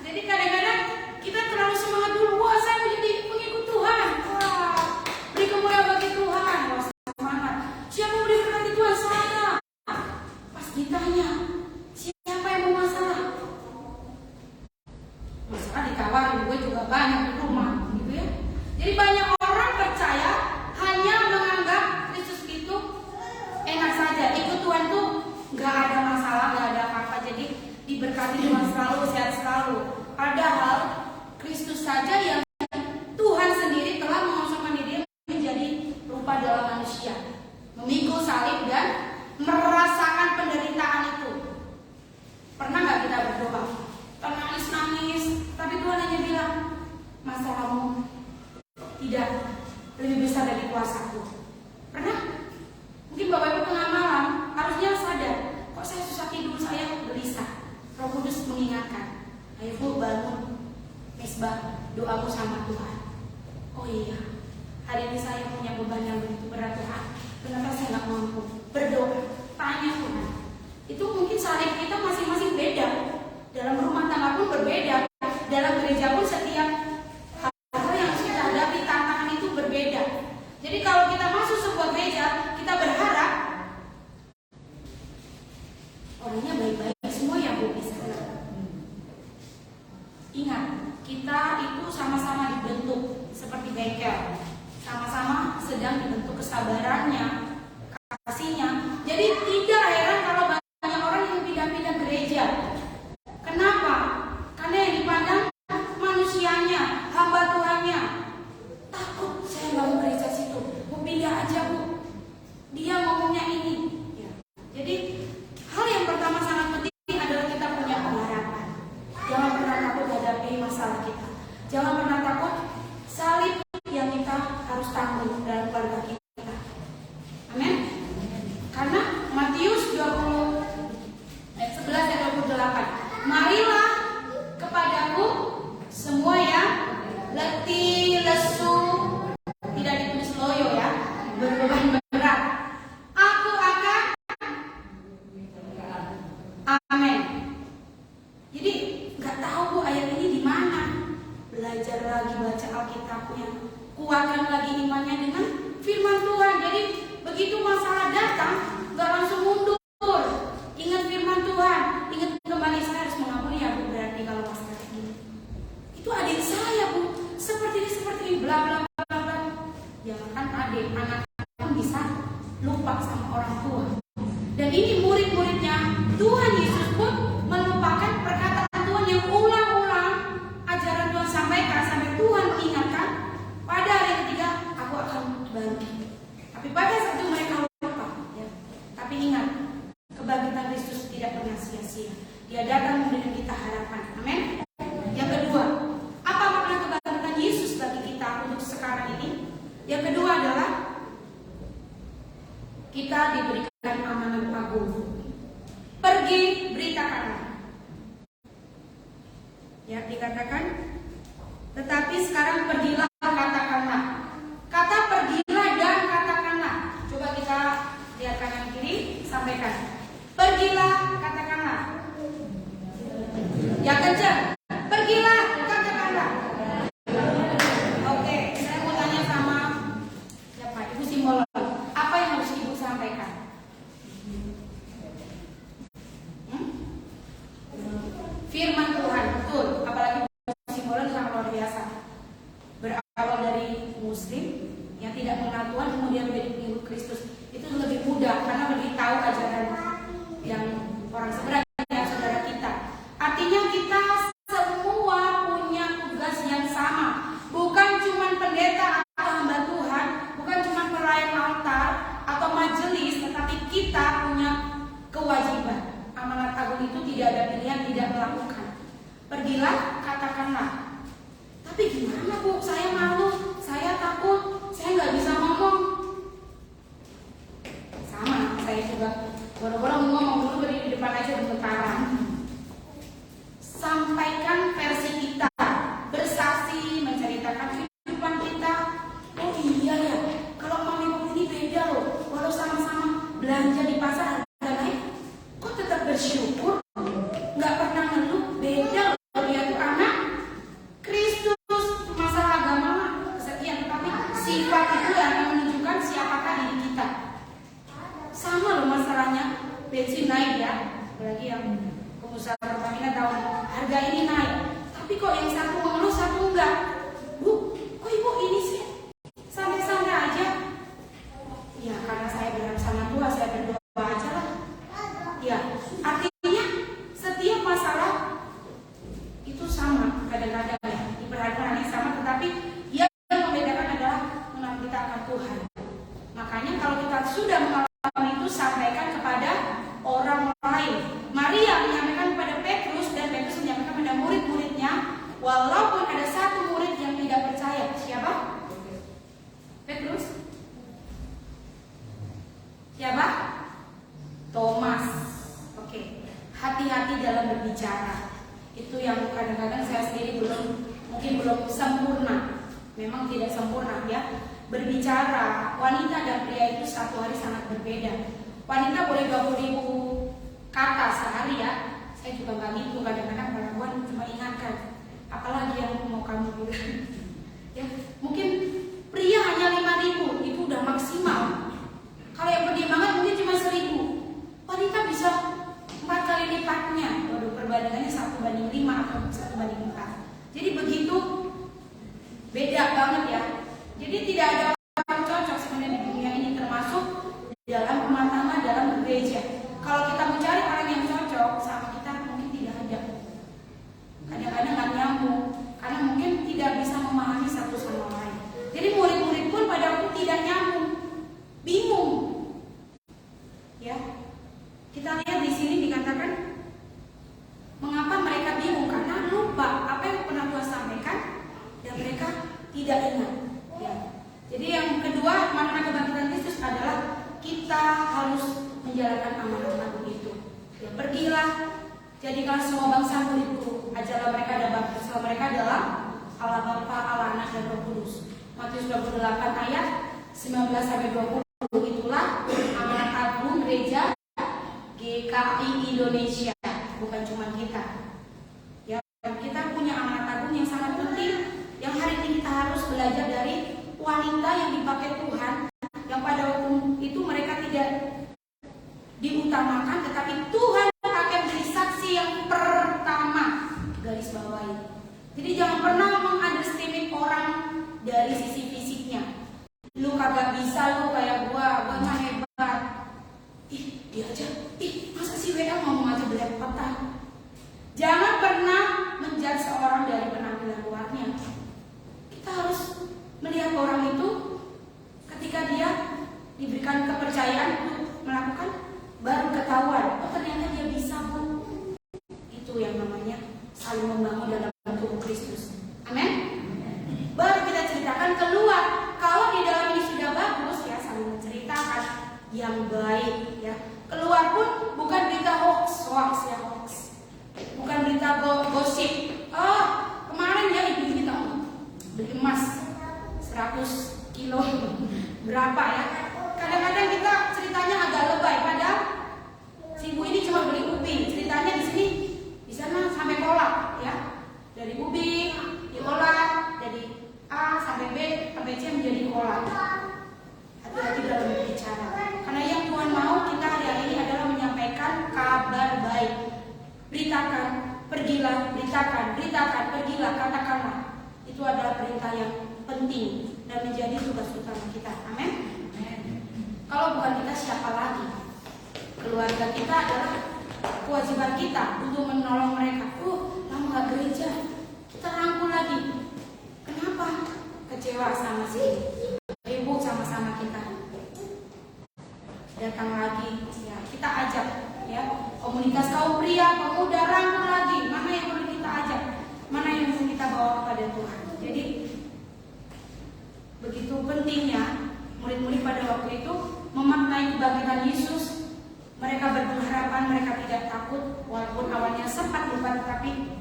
Jadi kadang-kadang kita terlalu semangat dulu. Wah, saya mau jadi pengikut Tuhan. Wah, beri kemuliaan bagi Tuhan. Wah, semangat. Siapa beri berkati Tuhan? Saya. Pas ditanya, siapa yang mau masalah? Masalah ditawarin, gue juga banyak di rumah, gitu ya. Jadi banyak orang percaya hanya menganggap Kristus itu enak saja. Ikut Tuhan tuh nggak ada masalah, nggak ada apa-apa. Jadi diberkati Tuhan selalu, sehat selalu. Padahal Kristus saja yang Tuhan sendiri telah mengosongkan diri menjadi rupa dalam manusia, memikul salib dan merasakan penderitaan itu. Pernah nggak kita berdoa, nangis-nangis, tapi Tuhan hanya bilang, masalahmu mengingatkan, ayo Bu, bangun misbah, doamu sama Tuhan. Oh iya, hari ini saya punya beban yang begitu berat Tuhan. Kenapa saya nggak mampu berdoa? Tanya Tuhan. Itu mungkin salib kita masing-masing beda. Dalam rumah tangga pun berbeda. Dalam gereja pun setiap hal yang harus kita hadapi, tantangan itu berbeda. Jadi kalau kita masuk sebuah gereja, kita berharap orangnya baik-baik semua ya Bu, bisa. Ingat, kita itu sama-sama dibentuk seperti bengkel, sama-sama sedang dibentuk kesabarannya, kasihnya. Jadi tidak heran kalau banyak orang yang pindah-pindah gereja. Kenapa? Karena yang dipandang manusianya, hamba Tuhannya. Takut, saya nggak mau gereja situ, mau pindah aja Bu. Dia ngomongnya ini. Ya. Jadi hal yang pertama sangat penting adalah kita punya pengharapan. Jangan pernah takut hadapi masalah kita. Jangan pernah takut salib yang kita harus tanggung dalam keluarga kita. Amin. Karena Matius 20 ayat 11 dan 28. Marilah kepadaku semua yang letih, lesu, tidak ditulis loyo ya, berbeban berat. Aku akan amin. Jadi nggak tahu Bu ayat ini di mana. Belajar lagi baca Alkitabnya, kuatkan lagi imannya dengan firman Tuhan. Jadi begitu masalah datang, nggak langsung mundur. Ingat firman Tuhan, ingat kembali saya harus mengampuni ya Bu. Berarti kalau masalah ini, itu adik saya Bu, seperti ini, bla bla bla bla. Jangan adik, anak pun bisa lupa sama orang tua. Dan ini murid-muridnya Tuhan Yesus pun melupakan perkataan Tuhan yang ulang-ulang ajaran Tuhan sampaikan sampai Tuhan ingatkan pada hari ketiga aku akan bangkit. Tapi pada saat itu mereka lupa. Ya. Tapi ingat, kebangkitan Kristus tidak pernah sia-sia. Dia datang memberikan kita harapan. Amin. Yang kedua, apa makna kebangkitan Yesus bagi kita untuk sekarang ini? Yang kedua adalah kita diberikan amanat agung. Pergi beritakanlah. Ya, dikatakan, tetapi sekarang pergilah katakanlah. Kata pergilah dan katakanlah. Coba kita lihat kanan kiri, sampaikan. Pergilah katakanlah. Ya kencang. Pergilah katakanlah. Oke, saya mau tanya sama siapa? Ibu Simbolon. Apa yang harus Ibu sampaikan? Firman Tuhan, betul. Apalagi Simbolon sangat luar biasa. Berawal dari Muslim yang tidak mengenal Tuhan kemudian menjadi pengikut Kristus, itu lebih mudah karena lebih tahu ajaran yang orang sebenarnya saudara kita. Artinya kita semua punya tugas yang sama. Bukan cuma pendeta atau hamba Tuhan, bukan cuma pelayan altar atau majelis, tetapi kita punya kewajiban. Amanat agung itu tidak ada pilihan tidak melakukan. Pergilah, katakanlah. Tapi gimana Bu? Saya malu, saya takut, saya nggak bisa ngomong. Sama, saya juga boro-boro ngomong dulu berdiri di depan aja bergetaran. Sampaikan versi kita, bersaksi, menceritakan kehidupan kita. Oh iya ya, kalau Mami Pop ini beda loh. Walau sama-sama belanja di pasar harga naik, kok tetap bersyukur, nggak pernah ngeluh. Beda loh, dia tuh anak Kristus. Masalah agama kesetiaan, tetapi sifat itu yang menunjukkan siapakah diri kita. Sama loh masalahnya, bensin naik ya, apalagi yang pengusaha Pertamina tahu harga ini naik. Tapi kok yang satu mengeluh, satu enggak. Bu, kok Ibu ini sih santai-santai aja? Ya karena saya berharap sama Tuhan, saya berdoa aja lah. Ya, artinya setiap masalah itu sama kadang-kadang ya, diperhatikan yang sama, tetapi yang membedakan adalah mengenal kita akan Tuhan. Makanya kalau kita sudah mengalami itu, sampaikan kepada orang lain. Maria menyampaikan kepada Petrus dan Petrus menyampaikan kepada murid-muridnya, walau yang kadang-kadang saya sendiri mungkin belum sempurna. Memang tidak sempurna ya. Berbicara wanita dan pria itu satu hari sangat berbeda. Wanita boleh 20.000 kata sehari ya. Saya juga nggak gitu, kadang-kadang perempuan cuma ingatkan. Apalagi yang mau kamu bilang ya, mungkin pria hanya 5.000, itu udah maksimal. Kalau yang berdiam banget mungkin cuma 1.000. Wanita bisa 4 kali lipatnya. Waduh, perbandingannya 1:5 atau 1:4. Jadi begitu beda banget ya. Jadi tidak ada orang cocok sebenarnya di dunia ini, termasuk dalam rumah tangga, dalam gereja. Kalau kita mencari orang yang cocok sama kita, mungkin tidak ada. Kadang-kadang nggak nyambung, karena mungkin tidak bisa memahami satu sama lain. Jadi murid-murid pun pada waktu tidak nyambung, bingung. Ya, kita lihat di sini dikatakan mengapa mereka bingung, karena lupa apa yang pernah Tuhan sampaikan dan mereka tidak ingat. Ya. Jadi yang kedua, makna kebangkitan Kristus adalah kita harus menjalankan amanat agung itu. Ya, pergilah, jadikanlah semua bangsa muridku, ajarlah mereka dan baptislah mereka dalam Allah Bapa, Allah Anak dan Roh Kudus. Matius 28 ayat 19-20. Itulah amanat agung gereja GKI Indonesia, bukan cuma kita. Ya, kita punya amanat agung yang sangat penting, yang hari ini kita harus belajar dari wanita yang dipakai Tuhan, yang pada waktu itu mereka tidak diutamakan, tetapi Tuhan akan menjadi saksi yang pertama. Garis bawahi. Jadi jangan pernah mengunderestimate orang dari sisi fisiknya. Lu kagak bisa, lu kayak gua mah hebat. Ih, dia aja. Ih, masa si WL ngomong aja belepotan. Jangan pernah menjudge seorang dari penampilan luarnya. Kita harus melihat orang itu ketika dia diberikan kepercayaan untuk melakukan, baru ketahuan, oh ternyata dia bisa bu. Itu yang namanya saling membangun dalam tubuh Kristus. Amin. Baru kita ceritakan keluar. Kalau di dalam ini sudah bagus ya, saling menceritakan yang baik ya. Keluar pun bukan berita hoax ya, hoax. Bukan berita gosip. Oh, kemarin ya ibu ini tahu beli emas 100 kilo berapa ya. Kadang-kadang kita ceritanya agak lebay, padahal si ibu ini cuma beli ubi. Ceritanya di sini di sana sampai kolak ya. Dari ubi diolah dari A sampai B sampai C menjadi kolak. Hati-hati dalam berbicara. Karena yang Tuhan mau kita hari ini adalah menyampaikan kabar baik. Beritakan, pergilah, beritakan, pergilah, katakanlah. Itu adalah perintah yang penting dan menjadi tugas utama kita. Amin. Kalau bukan kita, siapa lagi? Keluarga kita adalah kewajiban kita untuk menolong mereka. Lama gak gereja, kita rangkul lagi. Kenapa? Kecewa sama si ribut sama-sama kita. Datang lagi, ya kita ajak, ya komunitas kaum pria, pemuda, rangkul lagi. Mana yang perlu kita ajak? Mana yang perlu kita bawa kepada Tuhan? Jadi begitu pentingnya murid-murid pada waktu itu memaknai kebangkitan Yesus. Mereka berpengharapan, mereka tidak takut, walaupun awalnya sempat lupa, tetapi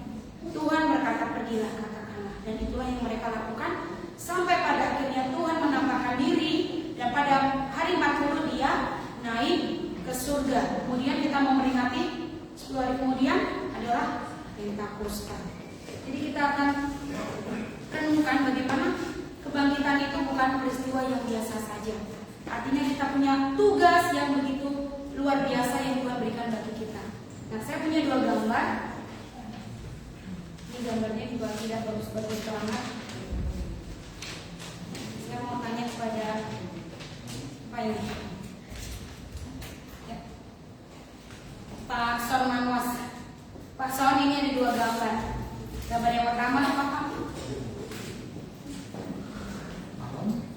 Tuhan berkata pergilah, katakanlah. Dan itulah yang mereka lakukan sampai pada akhirnya Tuhan menampakkan diri, dan pada hari 40 dia naik ke surga. Kemudian kita memperingati 10 hari kemudian adalah Pentakosta. Jadi kita akan renungkan bagaimana kebangkitan itu bukan peristiwa yang biasa saja. Artinya kita punya tugas yang begitu luar biasa yang Tuhan berikan bagi kita. Nah, saya punya 2 gambar. Ini gambarnya juga tidak bagus-bagus banget. Saya mau tanya kepada apa ini? Ya. Pak Son Manwas. Pak Son, ini ada 2 gambar. Gambar yang pertama apa Pak?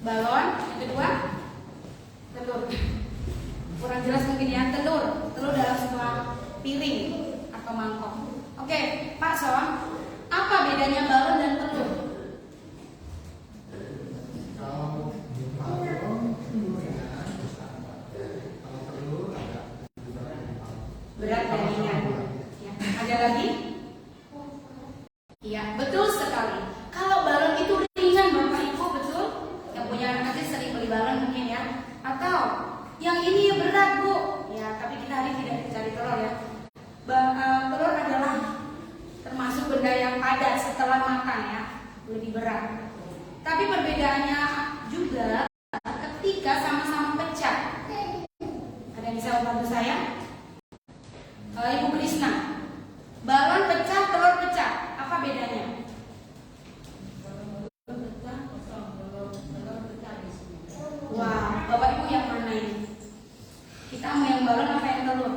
Balon. Yang kedua telur. Kurang jelas mungkin ya, telur dalam sebuah piring atau mangkok. Oke, Pak Son, apa bedanya balon dan telur? Kalau balon telurnya Iya, betul sekali. Kalau balon itu ringan Bapak Ibu, betul? Yang punya anak kecil sering beli balon mungkin ya. Atau yang ini berat Bu. Ya, tapi kita hari tidak mencari telur ya. Telur adalah termasuk benda yang padat setelah makan ya, lebih berat. Tapi perbedaannya juga ketika sama-sama pecah. Ada yang bisa membantu saya? Ibu Krisna. Balon pecah, telur pecah. Apa bedanya? Wah, Bapak Ibu yang mana ini? Kita mau yang balon apa yang telur?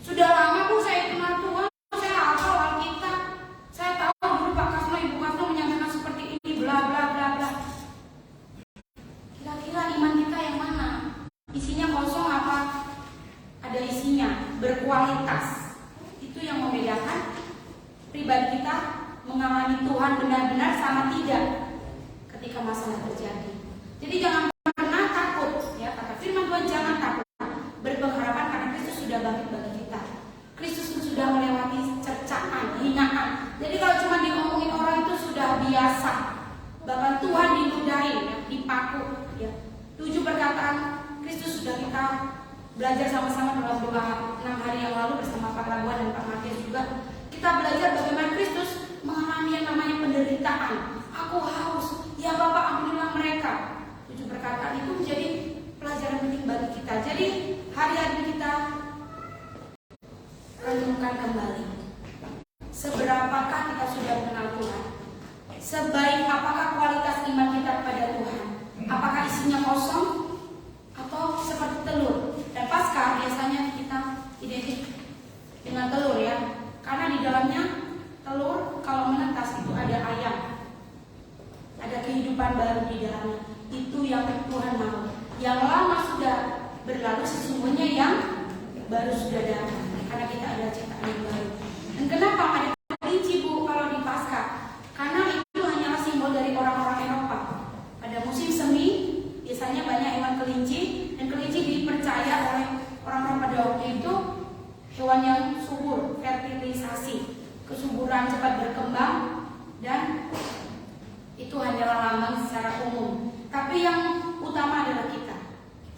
Sudah lama Bu saya kenal Tuhan, saya hafal Alkitab. Saya tahu dulu Pak Kasno, Ibu Kasno menyampaikan seperti ini, bla bla bla bla. Kira-kira iman kita yang mana? Isinya kosong apa ada isinya? Berkualitas. Itu yang membedakan pribadi kita mengalami Tuhan benar-benar sama tidak ketika masalah terjadi. Jadi jangan pernah takut ya, kata firman Tuhan, jangan takut. Berpengharapan karena Kristus sudah bangkit bagi kita. Kristus sudah melewati cercaan, hinaan. Jadi kalau cuma diomongin orang itu sudah biasa. Bahkan Tuhan diludahi, ya, dipaku. Ya. 7 perkataan Kristus sudah kita belajar sama-sama dalam doa 6 hari yang lalu bersama Pak Labuan dan Pak Matius juga. Kita belajar bagaimana Kristus mengalami yang namanya penderitaan. Aku haus, ya Bapak ampunilah mereka. 7 perkataan itu menjadi pelajaran penting bagi kita. Jadi hari-hari kita renungkan kembali. Seberapakah kita sudah mengenal Tuhan? Sebaik apakah kualitas iman kita kepada Tuhan? Apakah isinya kosong atau seperti telur? Dan Paskah biasanya kita identik dengan telur ya, karena di dalamnya telur kalau menetas itu ada ayam, ada kehidupan baru di dalamnya. Itu yang Tuhan mau. Yang lama sudah berlalu, sesungguhnya yang baru sudah datang. Karena kita ada ciptaan yang baru. Dan kenapa ada kelinci Bu kalau di Paskah? Karena itu hanyalah simbol dari orang-orang Eropa. Pada musim semi biasanya banyak hewan kelinci, dan kelinci dipercaya oleh orang-orang pada waktu itu hewan yang subur, fertilisasi, kesuburan, cepat berkembang, dan itu hanyalah lambang secara umum. Tapi yang utama adalah kita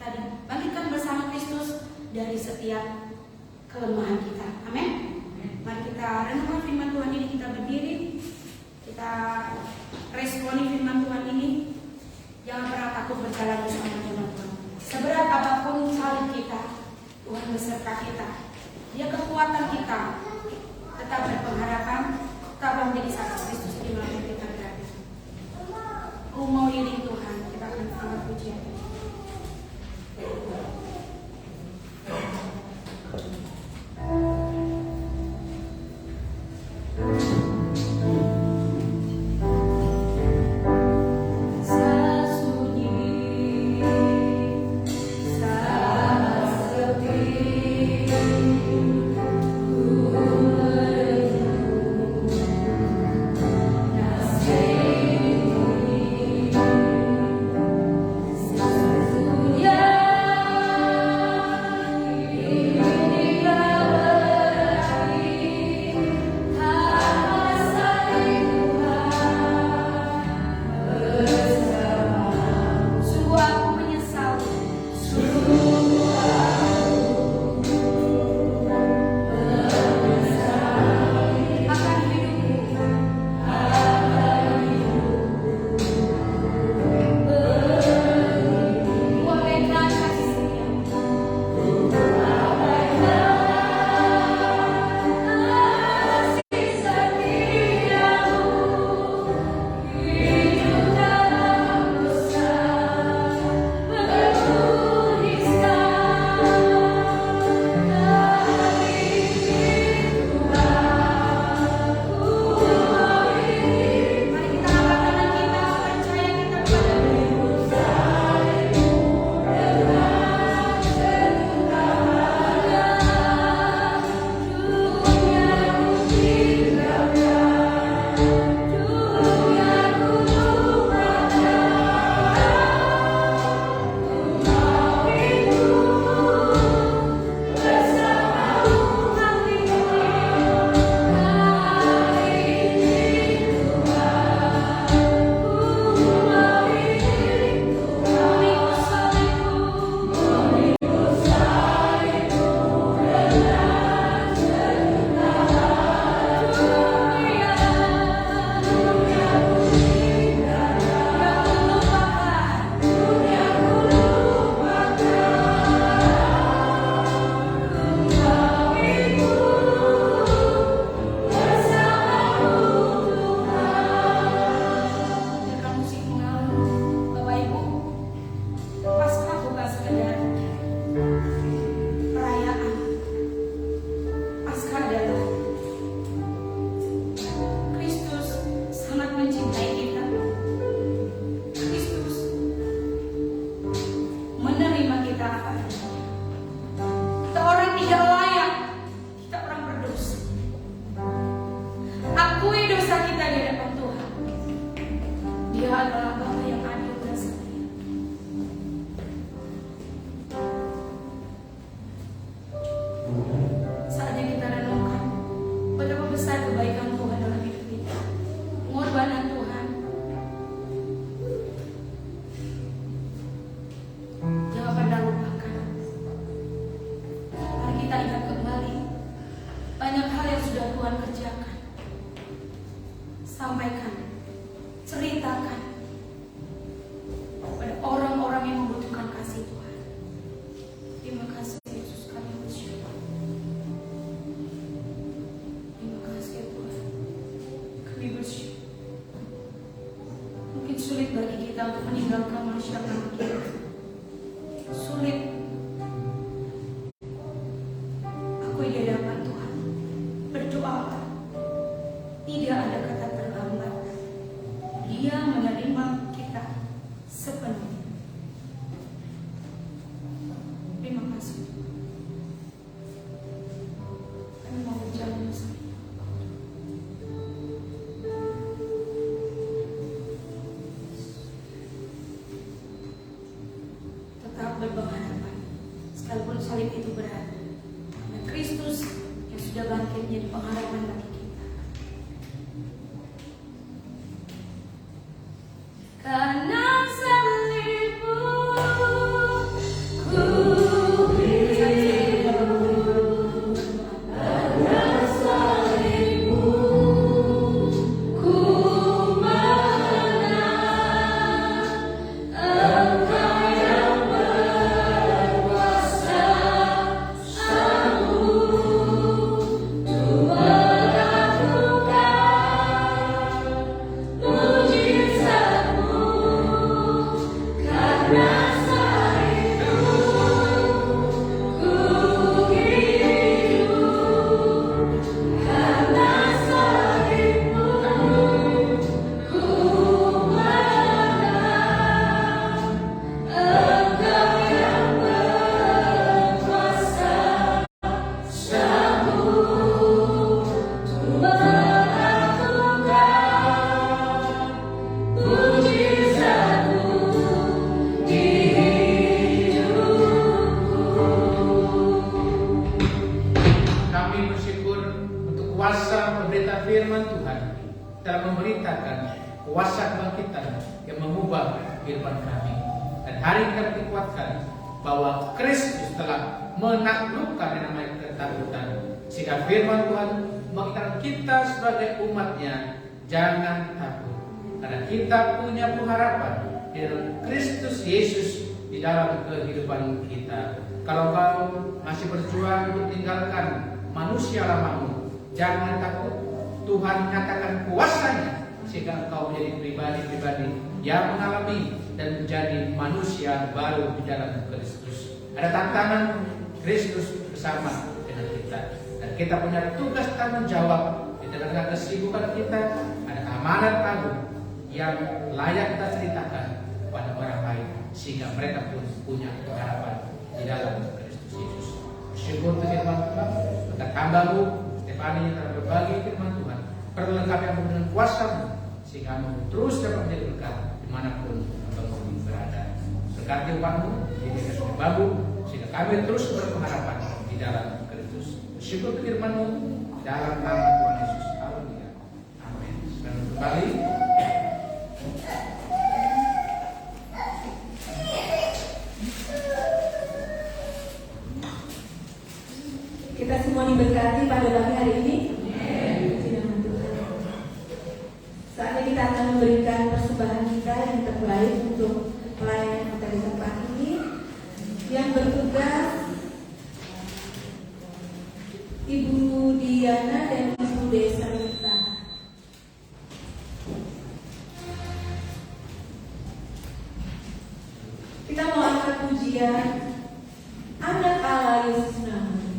dibangkitkan bersama Kristus dari setiap kelemahan kita. Amin. Mari kita renungkan firman Tuhan ini, kita berdiri, kita responi firman Tuhan ini. Jangan pernah takut berjalan bersama firman Tuhan. Seberat apapun salib kita, Tuhan beserta kita. Dia kekuatan kita. Tetap berpengharapan, tetap menjadi saksi Kristus di mana kita berada. Mau iring Tuhan, kita akan angkat pujian. Hallelujah. besar kebaikan Tuhan dalam hidup kita, pengorbanan Tuhan. Jangan pernah lupakan. Mari kita ingat kembali banyak hal yang sudah Tuhan kerjakan. Sampaikan, ceritakan pada orang-orang yang membutuhkan kasih Tuhan. Terima kasih Yesus, kami bersyukur. Terima kasih Tuhan, kami bersyukur. Mungkin sulit bagi kita untuk meninggalkan manusia lama kita. Sulit. Aku di hadapan Tuhan berdoa. Tidak ada kata terlambat. Dia menerima kita sepenuhnya. Terima kasih. Kami mau berjalan bersama. Tetap berpengharapan, sekalipun salib itu berat. Karena Kristus yang sudah bangkit menjadi pengharapan bagi kita. Karena salibmu ku hidup, karena salibmu ku menang. Engkau yang berkuasa sanggup untuk melakukan mujizatmu. Karena salibmu ku hidup, karena salibmu ku menang. Engkau yang berkuasa sanggup untuk melakukan mujizatmu di hidupku. Kami bersyukur untuk kuasa pemberita firman Tuhan telah memberitakan kuasa kebangkitan yang mengubah kehidupan kami. Dan hari ini kami dikuatkan bahwa Kristus telah menaklukkan yang namanya ketakutan. Sehingga firman Tuhan mengingatkan kita sebagai umatnya, jangan takut. Karena kita punya pengharapan di dalam Kristus Yesus di dalam kehidupan kita. Kalau kau masih berjuang untuk tinggalkan manusia lamamu, jangan takut. Tuhan nyatakan kuasanya sehingga engkau menjadi pribadi-pribadi yang mengalami dan menjadi manusia baru di dalam Kristus. Ada tantangan Kristus bersama dengan kita, dan kita punya tugas tanggung jawab di tengah kesibukan kita. Ada amanat agung yang layak kita ceritakan kepada orang lain sehingga mereka pun punya harapan di dalam Kristus Yesus. Bersyukur untuk firman Tuhan, untuk hambamu Stefani yang telah berbagi firman Tuhan, perlengkapi yang dengan kuasa-Mu sehingga kamu terus dapat menjadi berkat dimanapun kamu berada. Berkati umatmu, didikan hambamu sehingga kami terus berpengharapan di dalam Kristus. Bersyukur untuk firman-Mu dalam nama Tuhan Yesus. Haleluya. Amin. Dan kembali. Kita semua diberkati pada pagi hari ini. Firman Tuhan. Saatnya kita akan memberikan persembahan kita yang terbaik untuk pelayanan kita di tempat ini. Yang bertugas Ibu Diana dan Ibu Desa kita. Kita mau angkat pujian Anak Allah Yesus namanya.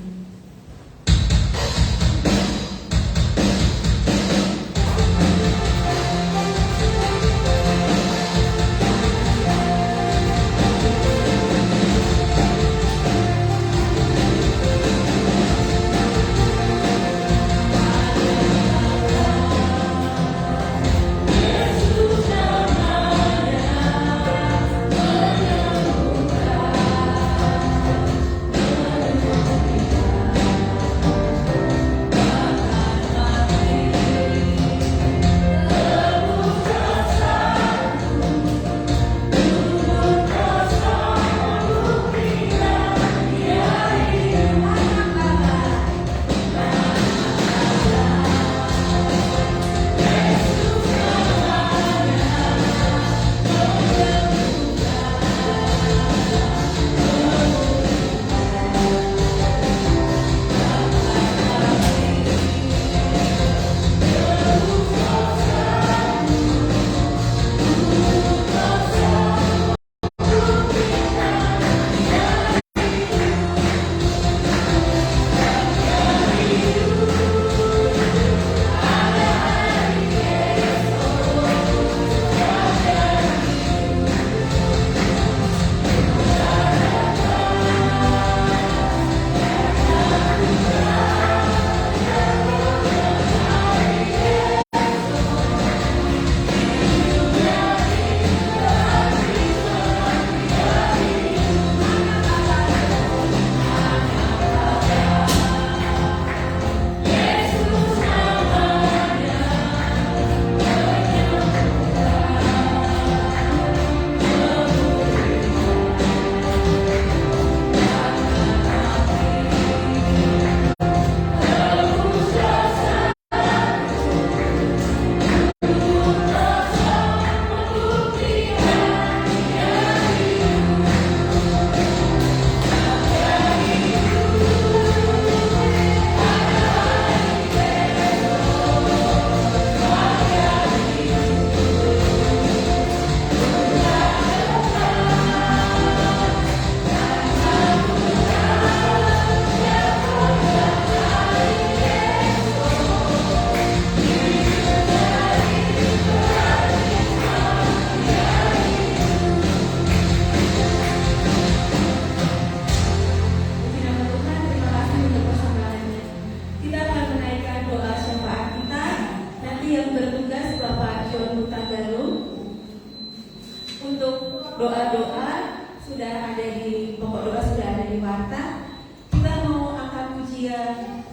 doa-doa sudah ada di pokok doa, sudah ada di warta. Kita mau angkat pujian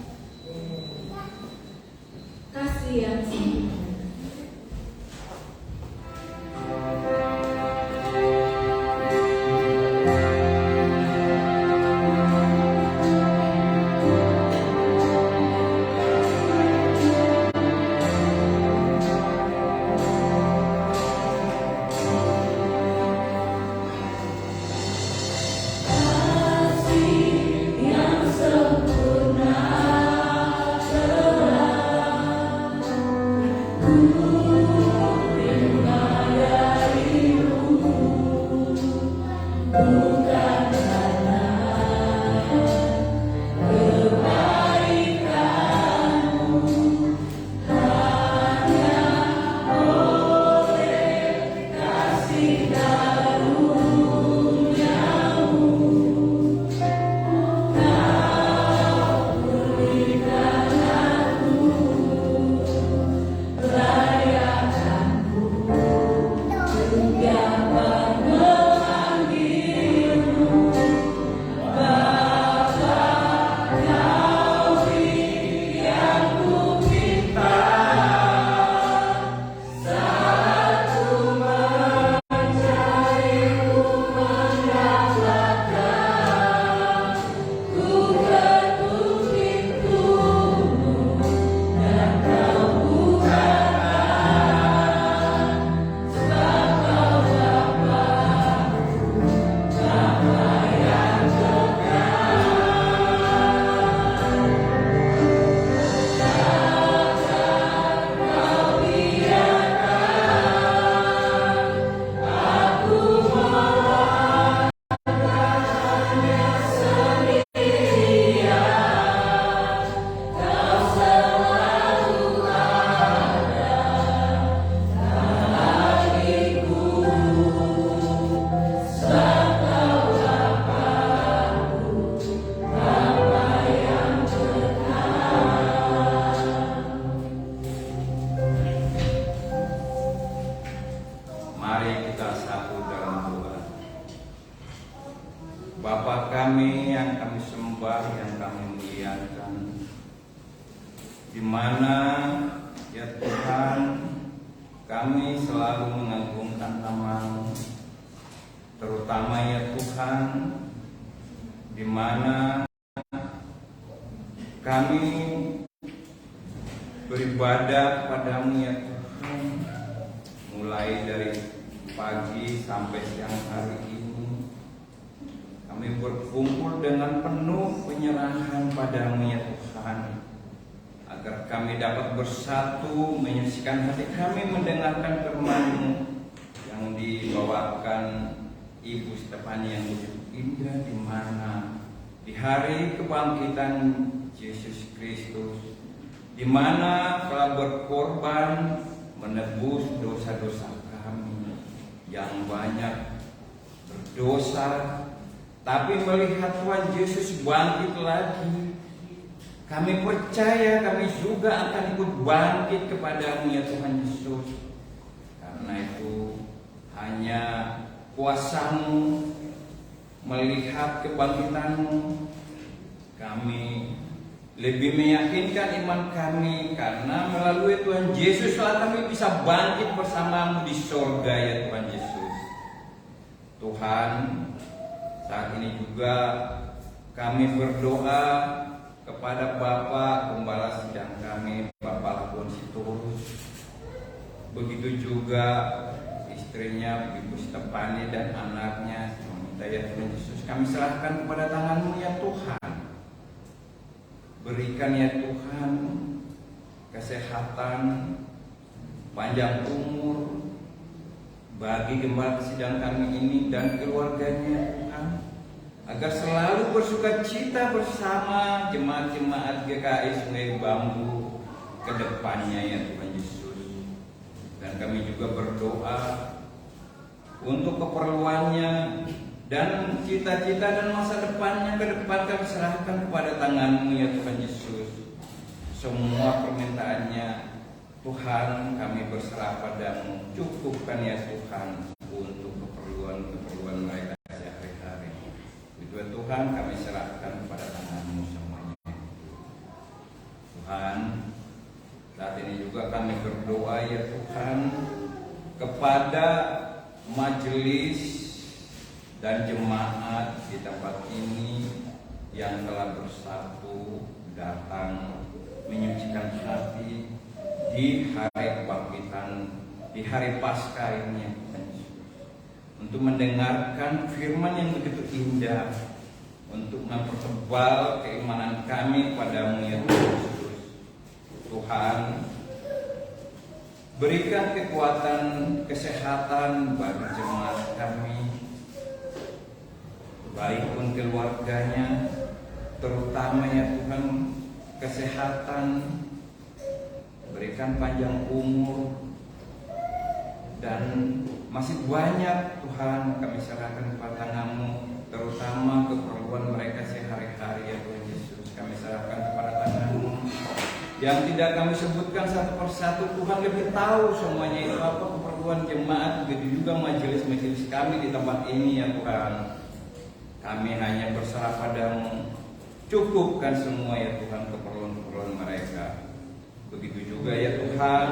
kasih yang sempurna. Bapa kami yang kami sembah, yang kami muliakan, di mana ya Tuhan kami selalu mengagungkan nama-Mu, terutama ya Tuhan, di mana kami beribadah padamu ya Tuhan, mulai dari pagi sampai siang hari ini. Kami berkumpul dengan penuh penyerahan padamu ya Tuhan, agar kami dapat bersatu menyucikan hati kami mendengarkan firman-Mu yang dibawakan Ibu Stefani yang begitu indah, di mana di hari kebangkitan Yesus Kristus, di mana telah berkorban menebus dosa-dosa kami yang banyak berdosa. Tapi melihat Tuhan Yesus bangkit lagi, kami percaya kami juga akan ikut bangkit kepadamu ya Tuhan Yesus. Karena itu hanya kuasa-Mu, melihat kebangkitan-Mu, kami lebih meyakinkan iman kami, karena melalui Tuhan Yesus lah kami bisa bangkit bersama-Mu di sorga ya Tuhan Yesus. Tuhan, saat ini juga kami berdoa kepada Bapak Gembala Sidang kami, Bapak Labuan Sitorus. Begitu juga istrinya, Ibu Stefani, dan anaknya. Meminta ya Tuhan Yesus, kami serahkan kepada tangan-Mu ya Tuhan. Berikan ya Tuhan kesehatan, panjang umur bagi Gembala Sidang kami ini dan keluarganya Tuhan, agar selalu bersuka cita bersama jemaat-jemaat GKI Sungai Bambu ke depannya ya Tuhan Yesus. Dan kami juga berdoa untuk keperluannya dan cita-cita dan masa depannya ke depan, kami serahkan kepada tangan-Mu ya Tuhan Yesus. Semua permintaannya Tuhan kami berserah padamu. Cukupkan ya Tuhan untuk keperluan kami berdoa ya Tuhan kepada majelis dan jemaat di tempat ini yang telah bersatu datang menyucikan hati di hari kebangkitan, di hari Paskah ini untuk mendengarkan firman yang begitu indah, untuk mempertebal keimanan kami padamu ya Yesus. Tuhan, berikan kekuatan, kesehatan bagi jemaat kami, baik pun keluarganya, terutama ya Tuhan kesehatan, berikan panjang umur, dan masih banyak Tuhan kami serahkan kepada tangan-Mu, terutama keperluan mereka sehari-hari ya Tuhan Yesus, kami serahkan kepada tangan-Mu. Yang tidak kami sebutkan satu persatu, Tuhan lebih tahu semuanya itu apa keperluan jemaat, begitu juga majelis-majelis kami di tempat ini ya Tuhan. Kami hanya berserah padamu, cukupkan semua ya Tuhan keperluan-keperluan mereka. Begitu juga ya Tuhan,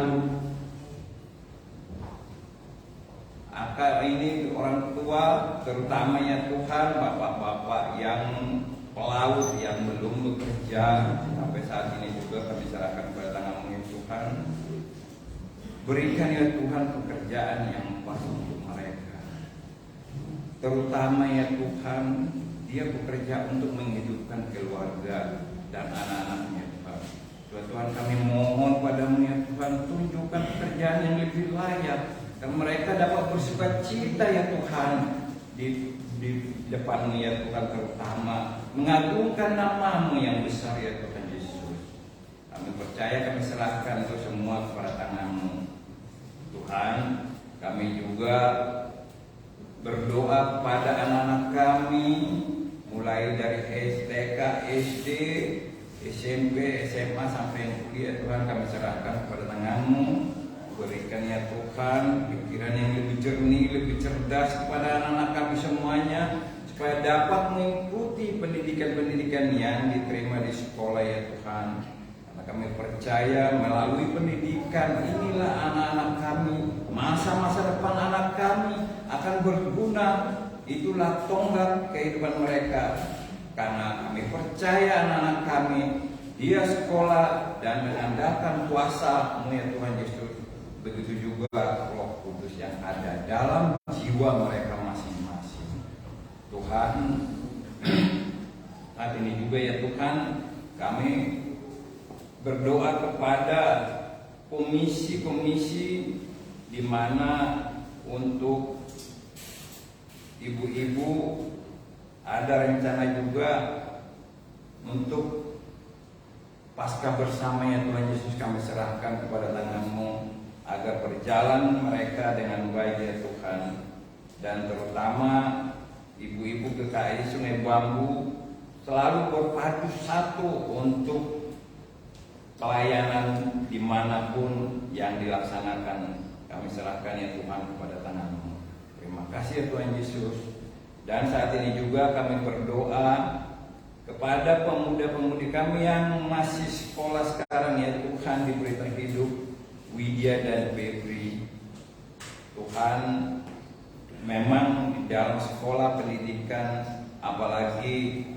ini orang tua, terutama ya Tuhan bapak-bapak yang pelaut yang belum bekerja sampai saat ini juga kami serahkan kepada tangan-Mu ya Tuhan. Berikan ya Tuhan pekerjaan yang pas untuk mereka, terutama ya Tuhan dia bekerja untuk menghidupkan keluarga dan anak-anaknya Tuhan. Tuhan kami mohon padamu ya Tuhan, tunjukkan pekerjaan yang lebih layak dan mereka dapat bersukacita ya Tuhan di depan-Mu ya Tuhan, terutama mengagungkan nama-Mu yang besar ya Tuhan Yesus. Kami percaya, kami serahkan itu semua kepada tangan-Mu Tuhan. Kami juga berdoa kepada anak-anak kami mulai dari TK, SD, SMP, SMA sampai yang kuliah Tuhan, kami serahkan kepada tangan-Mu. Berikan ya Tuhan pikiran yang lebih jernih, lebih cerdas kepada anak-anak kami semuanya, supaya dapat mengikuti pendidikan-pendidikan yang diterima di sekolah ya Tuhan. Karena kami percaya melalui pendidikan inilah anak-anak kami, masa-masa depan anak kami akan berguna. Itulah tonggak kehidupan mereka. Karena kami percaya anak-anak kami dia sekolah dan mengandalkan kuasa-Mu ya Tuhan Yesus. Begitu juga Roh Kudus yang ada dalam jiwa mereka masing-masing. Tuhan, saat ini juga ya Tuhan, kami berdoa kepada komisi-komisi di mana untuk ibu-ibu ada rencana juga untuk Paskah bersama ya Tuhan Yesus, kami serahkan kepada tangan-Mu agar berjalan mereka dengan baik ya Tuhan. Dan terutama ibu-ibu GKI Sungai Bambu selalu berpadu satu untuk pelayanan dimanapun yang dilaksanakan. Kami serahkan ya Tuhan kepada tangan-Mu. Terima kasih ya Tuhan Yesus. Dan saat ini juga kami berdoa kepada pemuda-pemudi kami yang masih sekolah sekarang ya Tuhan, di Pelita Hidup, Widya dan Febri. Tuhan, memang di dalam sekolah pendidikan, apalagi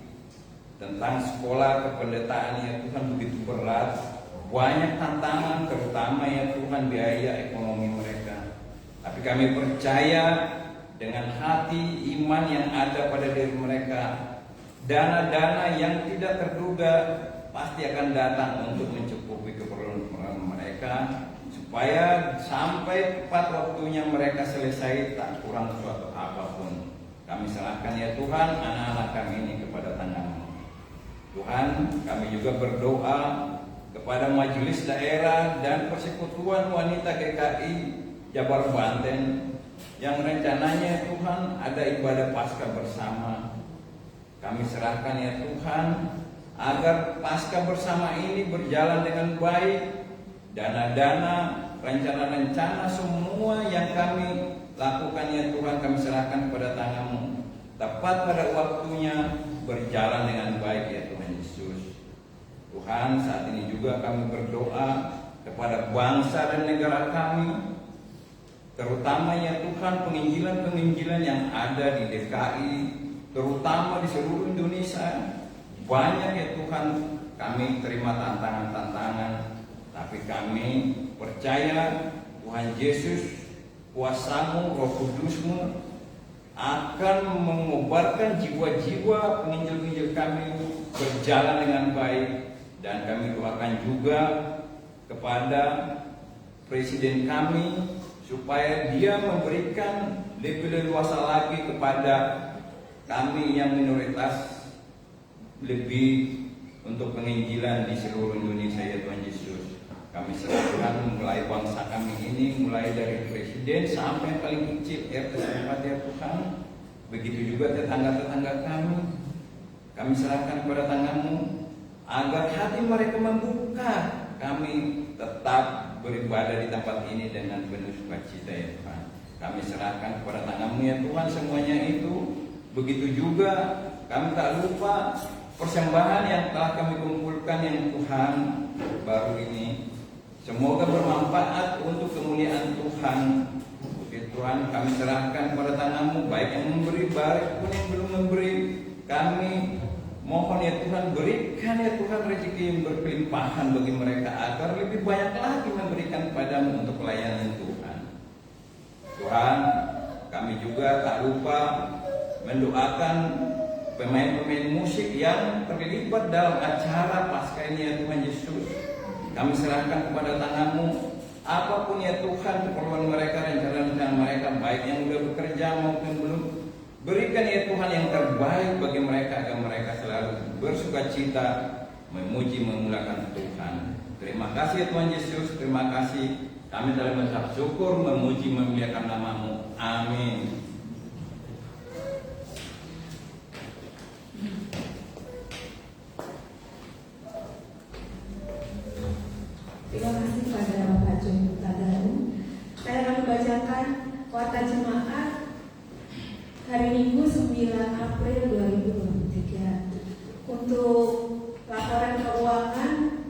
tentang sekolah kependetaan ya Tuhan begitu berat, banyak tantangan, terutama ya Tuhan biaya ekonomi mereka. Tapi kami percaya dengan hati iman yang ada pada diri mereka, dana-dana yang tidak terduga pasti akan datang untuk mencukupi keperluan mereka, supaya sampai tepat waktunya mereka selesai tak kurang suatu apapun. Kami serahkan ya Tuhan anak-anak kami ini kepada tangan-Mu. Tuhan, kami juga berdoa kepada majelis daerah dan persekutuan wanita GKI Jabar Banten yang rencananya Tuhan ada ibadah Paskah bersama. Kami serahkan ya Tuhan agar Paskah bersama ini berjalan dengan baik. Dana-dana, rencana-rencana semua yang kami lakukan ya Tuhan, kami serahkan kepada tangan-Mu. Tepat pada waktunya berjalan dengan baik ya Tuhan Yesus. Tuhan, saat ini juga kami berdoa kepada bangsa dan negara kami, terutama ya Tuhan penginjilan-penginjilan yang ada di DKI, terutama di seluruh Indonesia. Banyak ya Tuhan, kami terima tantangan-tantangan, tapi kami percaya Tuhan Yesus, kuasa-Mu, Roh Kudus-Mu akan mengobarkan jiwa-jiwa penginjil-penginjil kami berjalan dengan baik. Dan kami doakan juga kepada Presiden kami supaya dia memberikan lebih leluasa lagi kepada kami yang minoritas, lebih untuk penginjilan di seluruh Indonesia ya Tuhan Yesus. Kami serahkan mulai bangsa kami ini, mulai dari presiden sampai yang paling kecil RT setempat ya Tuhan. Begitu juga tetangga-tetangga kami. Kami serahkan kepada tangan-Mu agar hati mereka membuka. Kami tetap beribadah di tempat ini dengan penuh sukacita ya Tuhan. Kami serahkan kepada tangan-Mu ya Tuhan semuanya itu. Begitu juga kami tak lupa persembahan yang telah kami kumpulkan yang Tuhan baru ini. Semoga bermanfaat untuk kemuliaan Tuhan. Ya Tuhan, kami serahkan kepada tangan-Mu, baik yang memberi, baik pun yang belum memberi. Kami mohon ya Tuhan, berikan ya Tuhan rezeki yang berkelimpahan bagi mereka agar lebih banyak lagi memberikan padamu untuk pelayanan Tuhan. Tuhan, kami juga tak lupa mendoakan pemain-pemain musik yang terlibat dalam acara Paskah ini ya Tuhan Yesus. Kami serahkan kepada tangan-Mu apapun ya Tuhan keperluan mereka, rencana-rencana mereka, baik yang sudah bekerja maupun belum. Berikan ya Tuhan yang terbaik bagi mereka agar mereka selalu bersukacita memuji memulakan Tuhan. Terima kasih ya Tuhan Yesus, terima kasih. Kami dalam mengucap syukur memuji memuliakan nama-Mu. Amin. Terima kasih pada Bapak Jun Tadaru. Saya akan membacakan warta jemaat hari Minggu 9 April 2023. Untuk laporan keuangan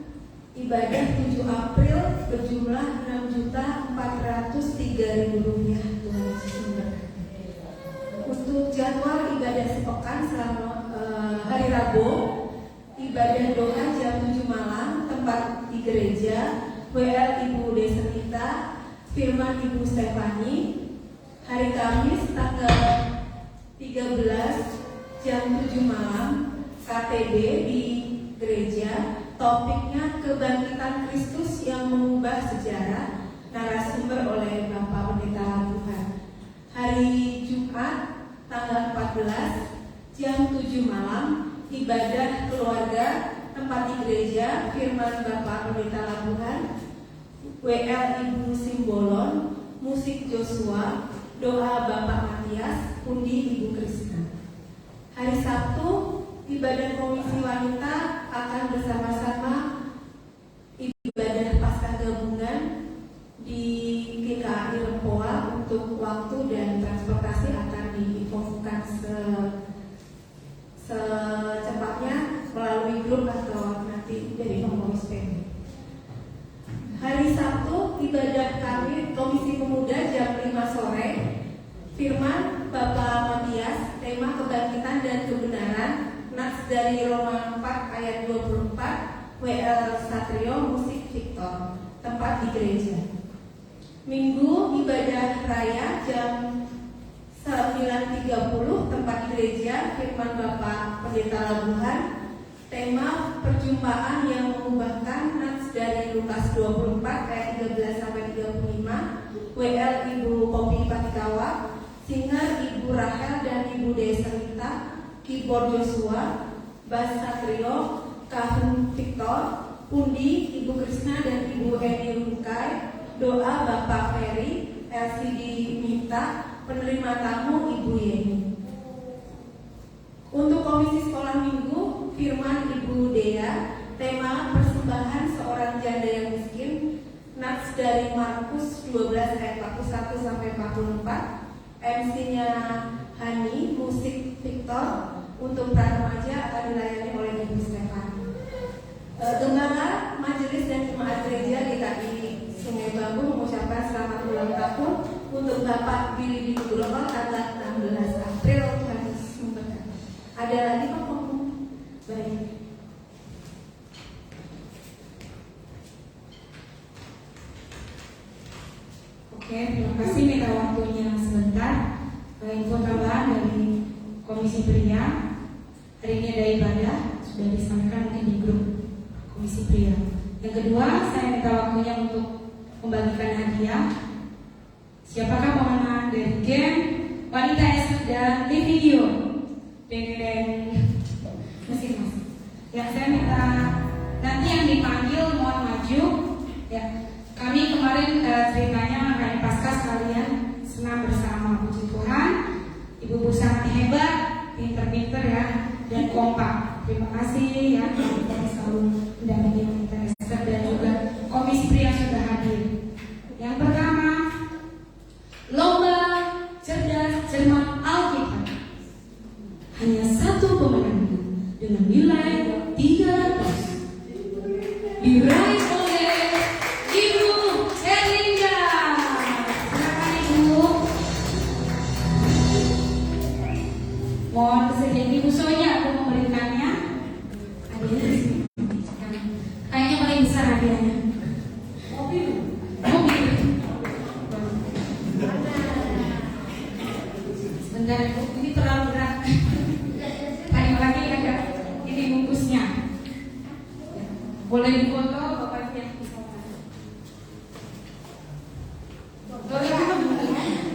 ibadah 7 April berjumlah Rp6.403.000. Tuhan Yesus memberkati. Untuk jadwal ibadah sepekan selama hari Rabu, ibadah doa jam 7 malam, tempat di gereja, WL Ibu Desenita, Firman Ibu Stefani. Hari Kamis tanggal 13 jam 7 malam, KTB di gereja, topiknya Kebangkitan Kristus yang Mengubah Sejarah, narasumber oleh Bapak Pendeta Tuhan. Hari Jumat tanggal 14 jam 7 malam, ibadah keluarga, tempat di gereja, Firman Bapak Pendeta Labuhan, WL Ibu Simbolon, musik Joshua, doa Bapak Matias, pundi Ibu Krisna. Hari Sabtu, ibadah komisi wanita akan bersama-sama ibadah Paskah gabungan di GKI Rempoa. Untuk waktu dan transportasi akan diinfokan secepatnya melalui grup atau nanti dari pengurus PMI. Hari Sabtu ibadah kami Komisi Pemuda jam 5 sore. Firman Bapak Matias, tema kebangkitan dan kebenaran, nats dari Roma 4 ayat 24, WL Satrio, musik Victor, tempat di gereja. Minggu ibadah raya jam 9.30, tempat di gereja, Firman Bapak Pendeta Labuhan, tema perjumpaan yang mengubahkan, nats dari Lukas 24 ayat 13 sampai 35, WL Ibu Popi Patikawa, singer Ibu Rahel dan Ibu Desenita, keyboard Joshua, bass Satrio, kahun Victor, pundi Ibu Krisna dan Ibu Eni Rungkai, doa Bapak Ferry, LCD Minta, penerima tamu Ibu Yeni. Untuk komisi sekolah minggu, Firman Ibu Dea, tema persembahan seorang janda yang miskin, nats dari Markus 12 ayat 41 sampai 44. MC-nya Hani, musik Victor. Untuk pra remaja akan dilayani oleh Ibu Stefani. Gembala, majelis dan jemaat gereja GKI Sungai Bambu mengucapkan selamat ulang tahun untuk Bapak Billy Nugroho tanggal 16 April 2019. Ada lagi Pak ngomong? Baik. Oke, terima kasih. Minta waktunya sebentar. Info tambahan dari Komisi Pria. Hari ini ada ibadah, sudah disampaikan mungkin di grup Komisi Pria. Yang kedua, saya minta waktunya untuk membagikan hadiah. Siapakah pemenang dari game Wanita S dan di video? Deng mesin mas. Ya, saya minta nanti yang dipanggil mohon maju. Ya, kami kemarin ceritanya kayak pasca sekalian senam bersama, puji Tuhan. Ibu-ibu sangat hebat, pinter-pinter ya, dan kompak. Terima kasih ya, kita selalu mendampingi Wanita Esther dan juga Komisi Pria sudah hadir. Yang pertama, lomba cerdas cermat Alkitab. Hanya satu pemenang dengan nilai 300. Diraih oleh Ibu Erlinda. Silakan Ibu. Mohon kesediaan Ibu Sonya untuk memberikannya. Hadiahnya di sini. Kayaknya paling besar hadiahnya. Mobil. Sebentar Ibu, ini terlalu berat. Tanya lagi agak ini bungkusnya. Boleh difoto Bapaknya.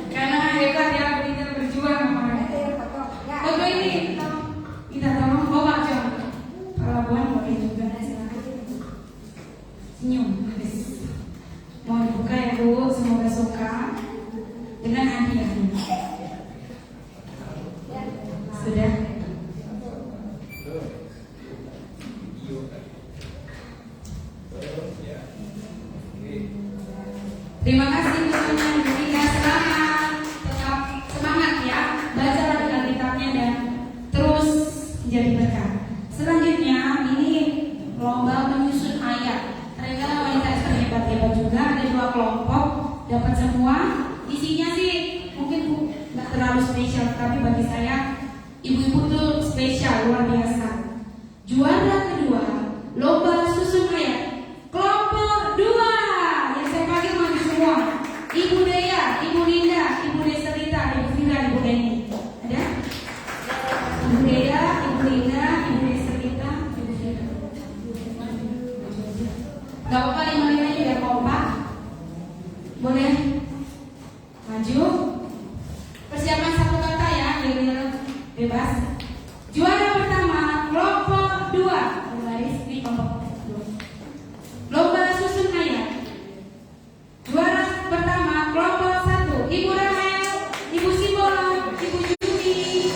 Karena hebat ya, kita berjuang foto ini kita tolong bawa aja. Pelabuhan boleh juga. Senyum. Mohon dibuka ya Bu, semoga suka dengan hadiahnya. Sudah. Terima kasih semuanya. Kita selamat, tetap semangat ya. Baca lagi Alkitabnya dan terus menjadi berkat. Selanjutnya ini lomba menyusun ayat. Ternyata Wanita Esther hebat-hebat juga. Ada 2 kelompok, dapat semua. Isinya sih mungkin nggak terlalu spesial, tapi bagi saya ibu-ibu tuh spesial, luar biasa. Juara kedua, lomba susun ayat. Kelompok 2 yang saya panggil maju semua. Ibu Dea, Ibu Linda, Ibu Deserita, Ibu Fira, Ibu Deni. Ada? Ibu Dea, Ibu Linda, Ibu Deserita, Ibu Fira. Gak apa-apa 5 juga kompak. Boleh? Maju. Persiapan 1 kata ya, biar bebas. Juara pertama, kelompok 2. Berbaris di kelompok 2. Lomba susun ayat. Juara pertama, kelompok 1. Ibu Rahel, Ibu Simbola, Ibu Juni,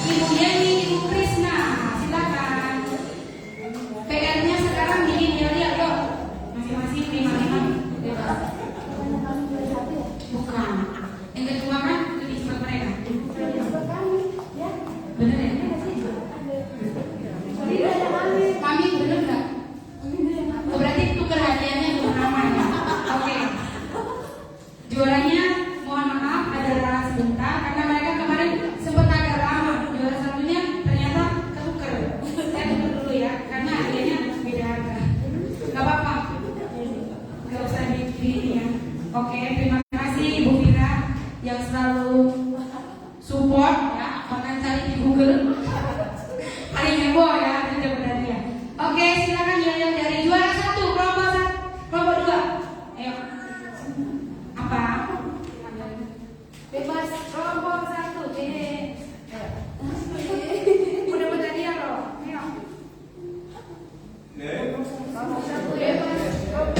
Ibu Yeni, Ibu Krisna. Silakan. PR-nya sekarang bikin lihat yuk. Masing-masing 5 bebas. Bukan. Yang kedua kan lebih cepat mereka. Bener ya? Kami bener nggak? Oh, berarti tuker hadiahnya belum ramai ya? Oke. Juaranya mohon maaf adalah sebentar karena mereka kemarin sempat agak lama. Juara satunya ternyata ketuker. Saya tuker dulu ya karena hadiahnya beda harga. Gak apa-apa. Gak usah di ya. Oke, terima kasih Ibu Fira yang selalu support ya, bahkan cari di Google. Paling heboh ya, itu benar ya. Oke, silakan yang dari juara 1, kelompok 2. Ayo. Apa? Bebas kelompok 1. Ini. Udah benar dia loh. Ayo. Kelompok 1 bebas. Kelompok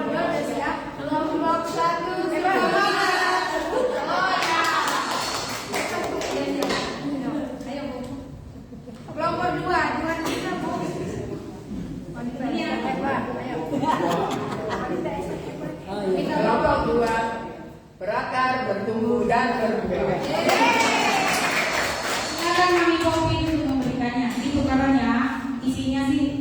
2 udah siap. Kelompok 1 bebas. Kelompok 2, juara kita Bu. Ini yang hebat. Ayo. Kelompok 2 berakar, bertumbuh dan berkembang. Silakan kami kopi dulu memberikannya. Itu karena isinya sih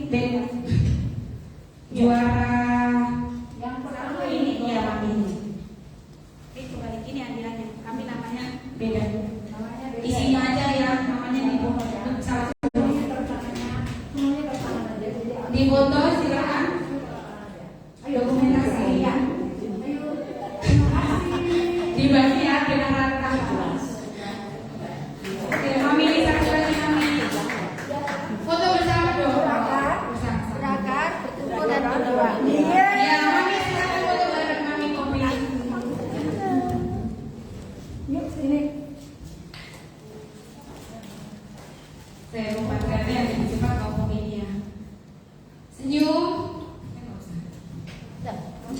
dibagi ya dengan rata. Oke, Mami satu lagi Mami. Foto bersama dong. Berakar, bertumbuh dan berbuah. Ya, Mami silakan foto bareng Mami kopi. Yuk sini. Saya lupa kata yang cepat kau kopinya. Senyum.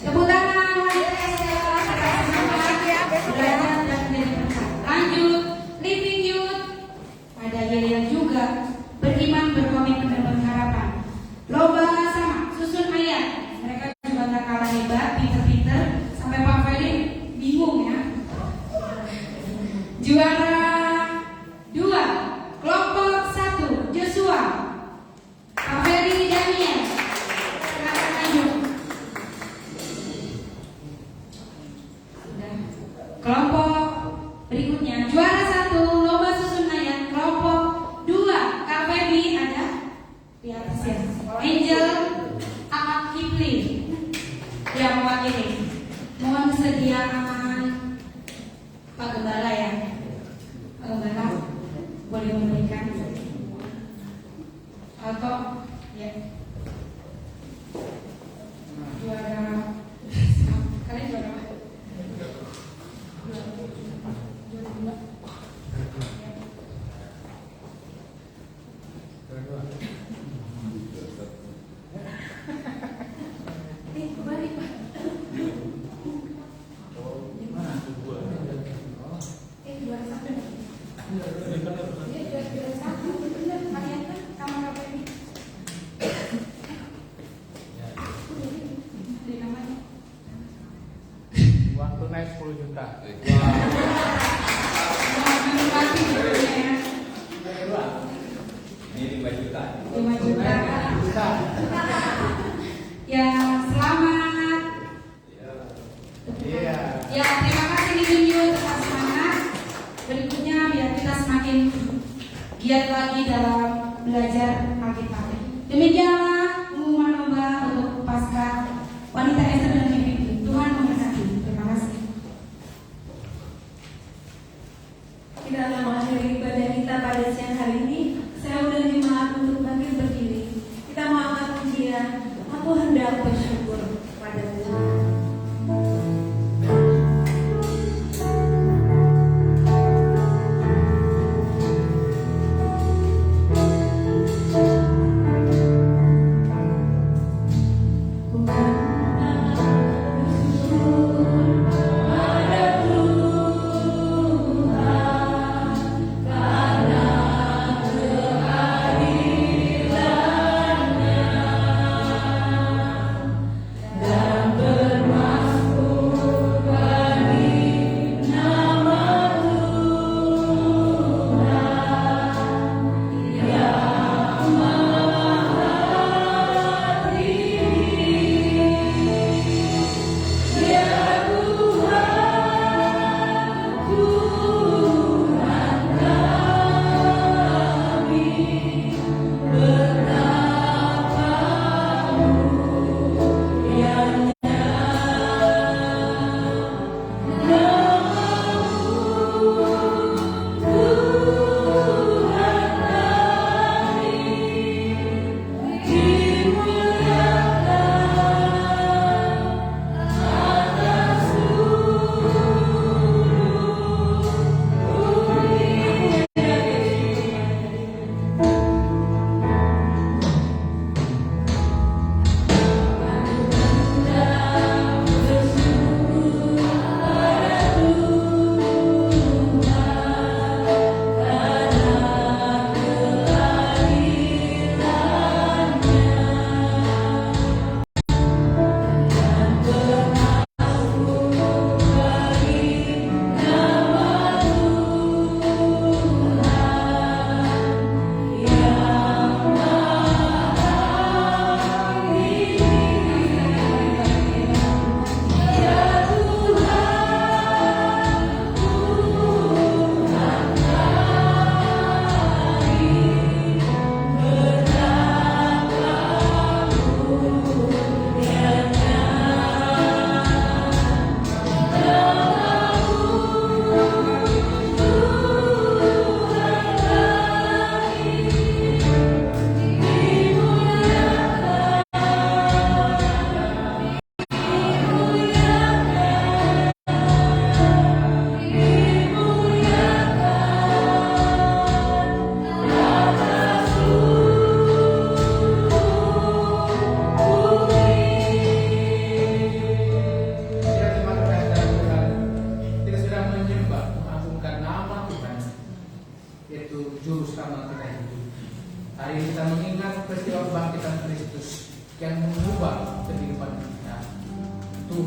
Tepuk tangan. Lanjut, living youth. Ada yang juga beriman, berkomitmen dan berharapan. Lomba sama, susun ayat. Mereka juga tak kalah hebat, pinter-pinter. Sampai Pak Feli bingung ya. Juara 2, kelompok 1, Joshua. Pak Feli Daniel. Silakan lanjut. Sudah. Kelompok berikutnya juara 1 lomba susun ayat, kelompok 2 Kak Feby ada di atas ya. Angel Ahmad Kipli yang mewakili. Mohon kesediaan Pak Gembala ya. Pak Gembala boleh memberikan atau ya juara kalian juara apa? Uang tunai 10 juta. Ini 5 juta. 5 juta. Ya, selamat. Iya. Ya, terima kasih Living Youth atas semangat. Berikutnya biar kita semakin giat lagi dalam belajar Alkitab. Demikianlah pengumuman lomba untuk Paskah Wanita Ester dan Living. Tuhan memberkati. Terima kasih. Kita akan mengakhiri ibadah kita pada siang hari ini. Saya udah jemaat untuk bangkit berdiri. Kita mau angkat pujian. Aku hendak bersyukur pada Tuhan. Aku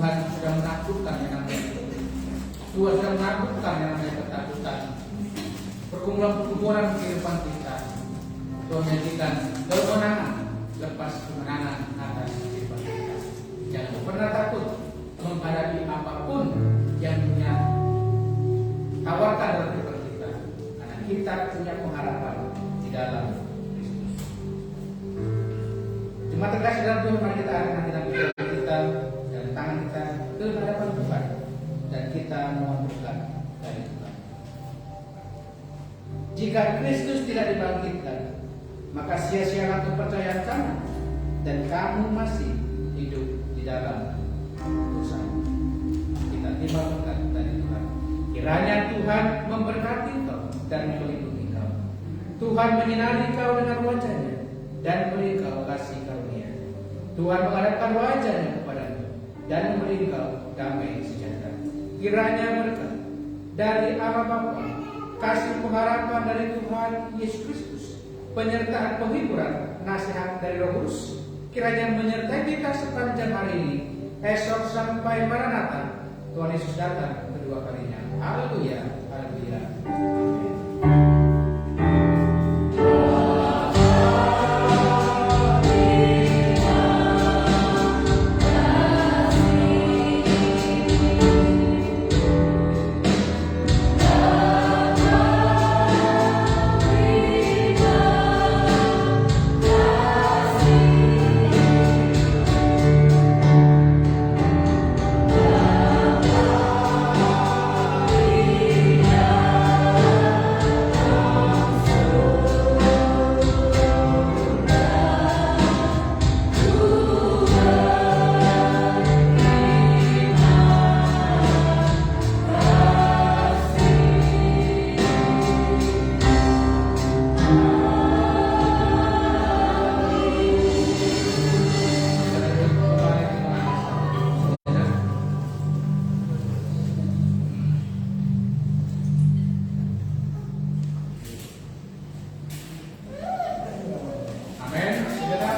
Tuhan sudah menakutkan yang namanya itu. Tuhan sudah menakutkan yang namanya ketakutan. Perkumpulan kehidupan kita, Tuhan menjadikan kemenangan lepas kemenangan atas kehidupan kita. Jangan pernah takut menghadapi apapun yang dunia tawarkan dalam kehidupan kita, karena kita punya pengharapan di dalam Kristus. Cuma terkasih dalam Tuhan, mari kita angkat kita dan tangan kita ke hadapan Tuhan dan kita mohon berkat dari Tuhan. Jika Kristus tidak dibangkitkan, maka sia-sialah kepercayaan kamu dan kamu masih hidup di dalam dosa. Kita terima berkat dari Tuhan. Kiranya Tuhan memberkati engkau dan melindungi engkau. Tuhan menyinari engkau dengan wajah-Nya dan memberi engkau kasih karunia. Tuhan menghadapkan wajah-Nya kepadamu dan memberi engkau damai sejahtera. Kiranya berkat dari Allah Bapa, kasih pengharapan dari Tuhan Yesus Kristus, penyertaan penghiburan nasihat dari Roh Kudus, kiranya menyertai kita sepanjang hari ini, esok sampai Maranatha, Tuhan Yesus datang kedua kalinya. Haleluya, haleluya.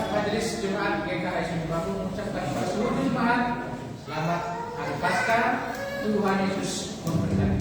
Majelis Jemaat GKI Sumbawa mengucapkan kepada seluruh jemaat selamat Hari Paskah. Tuhan Yesus memberkati.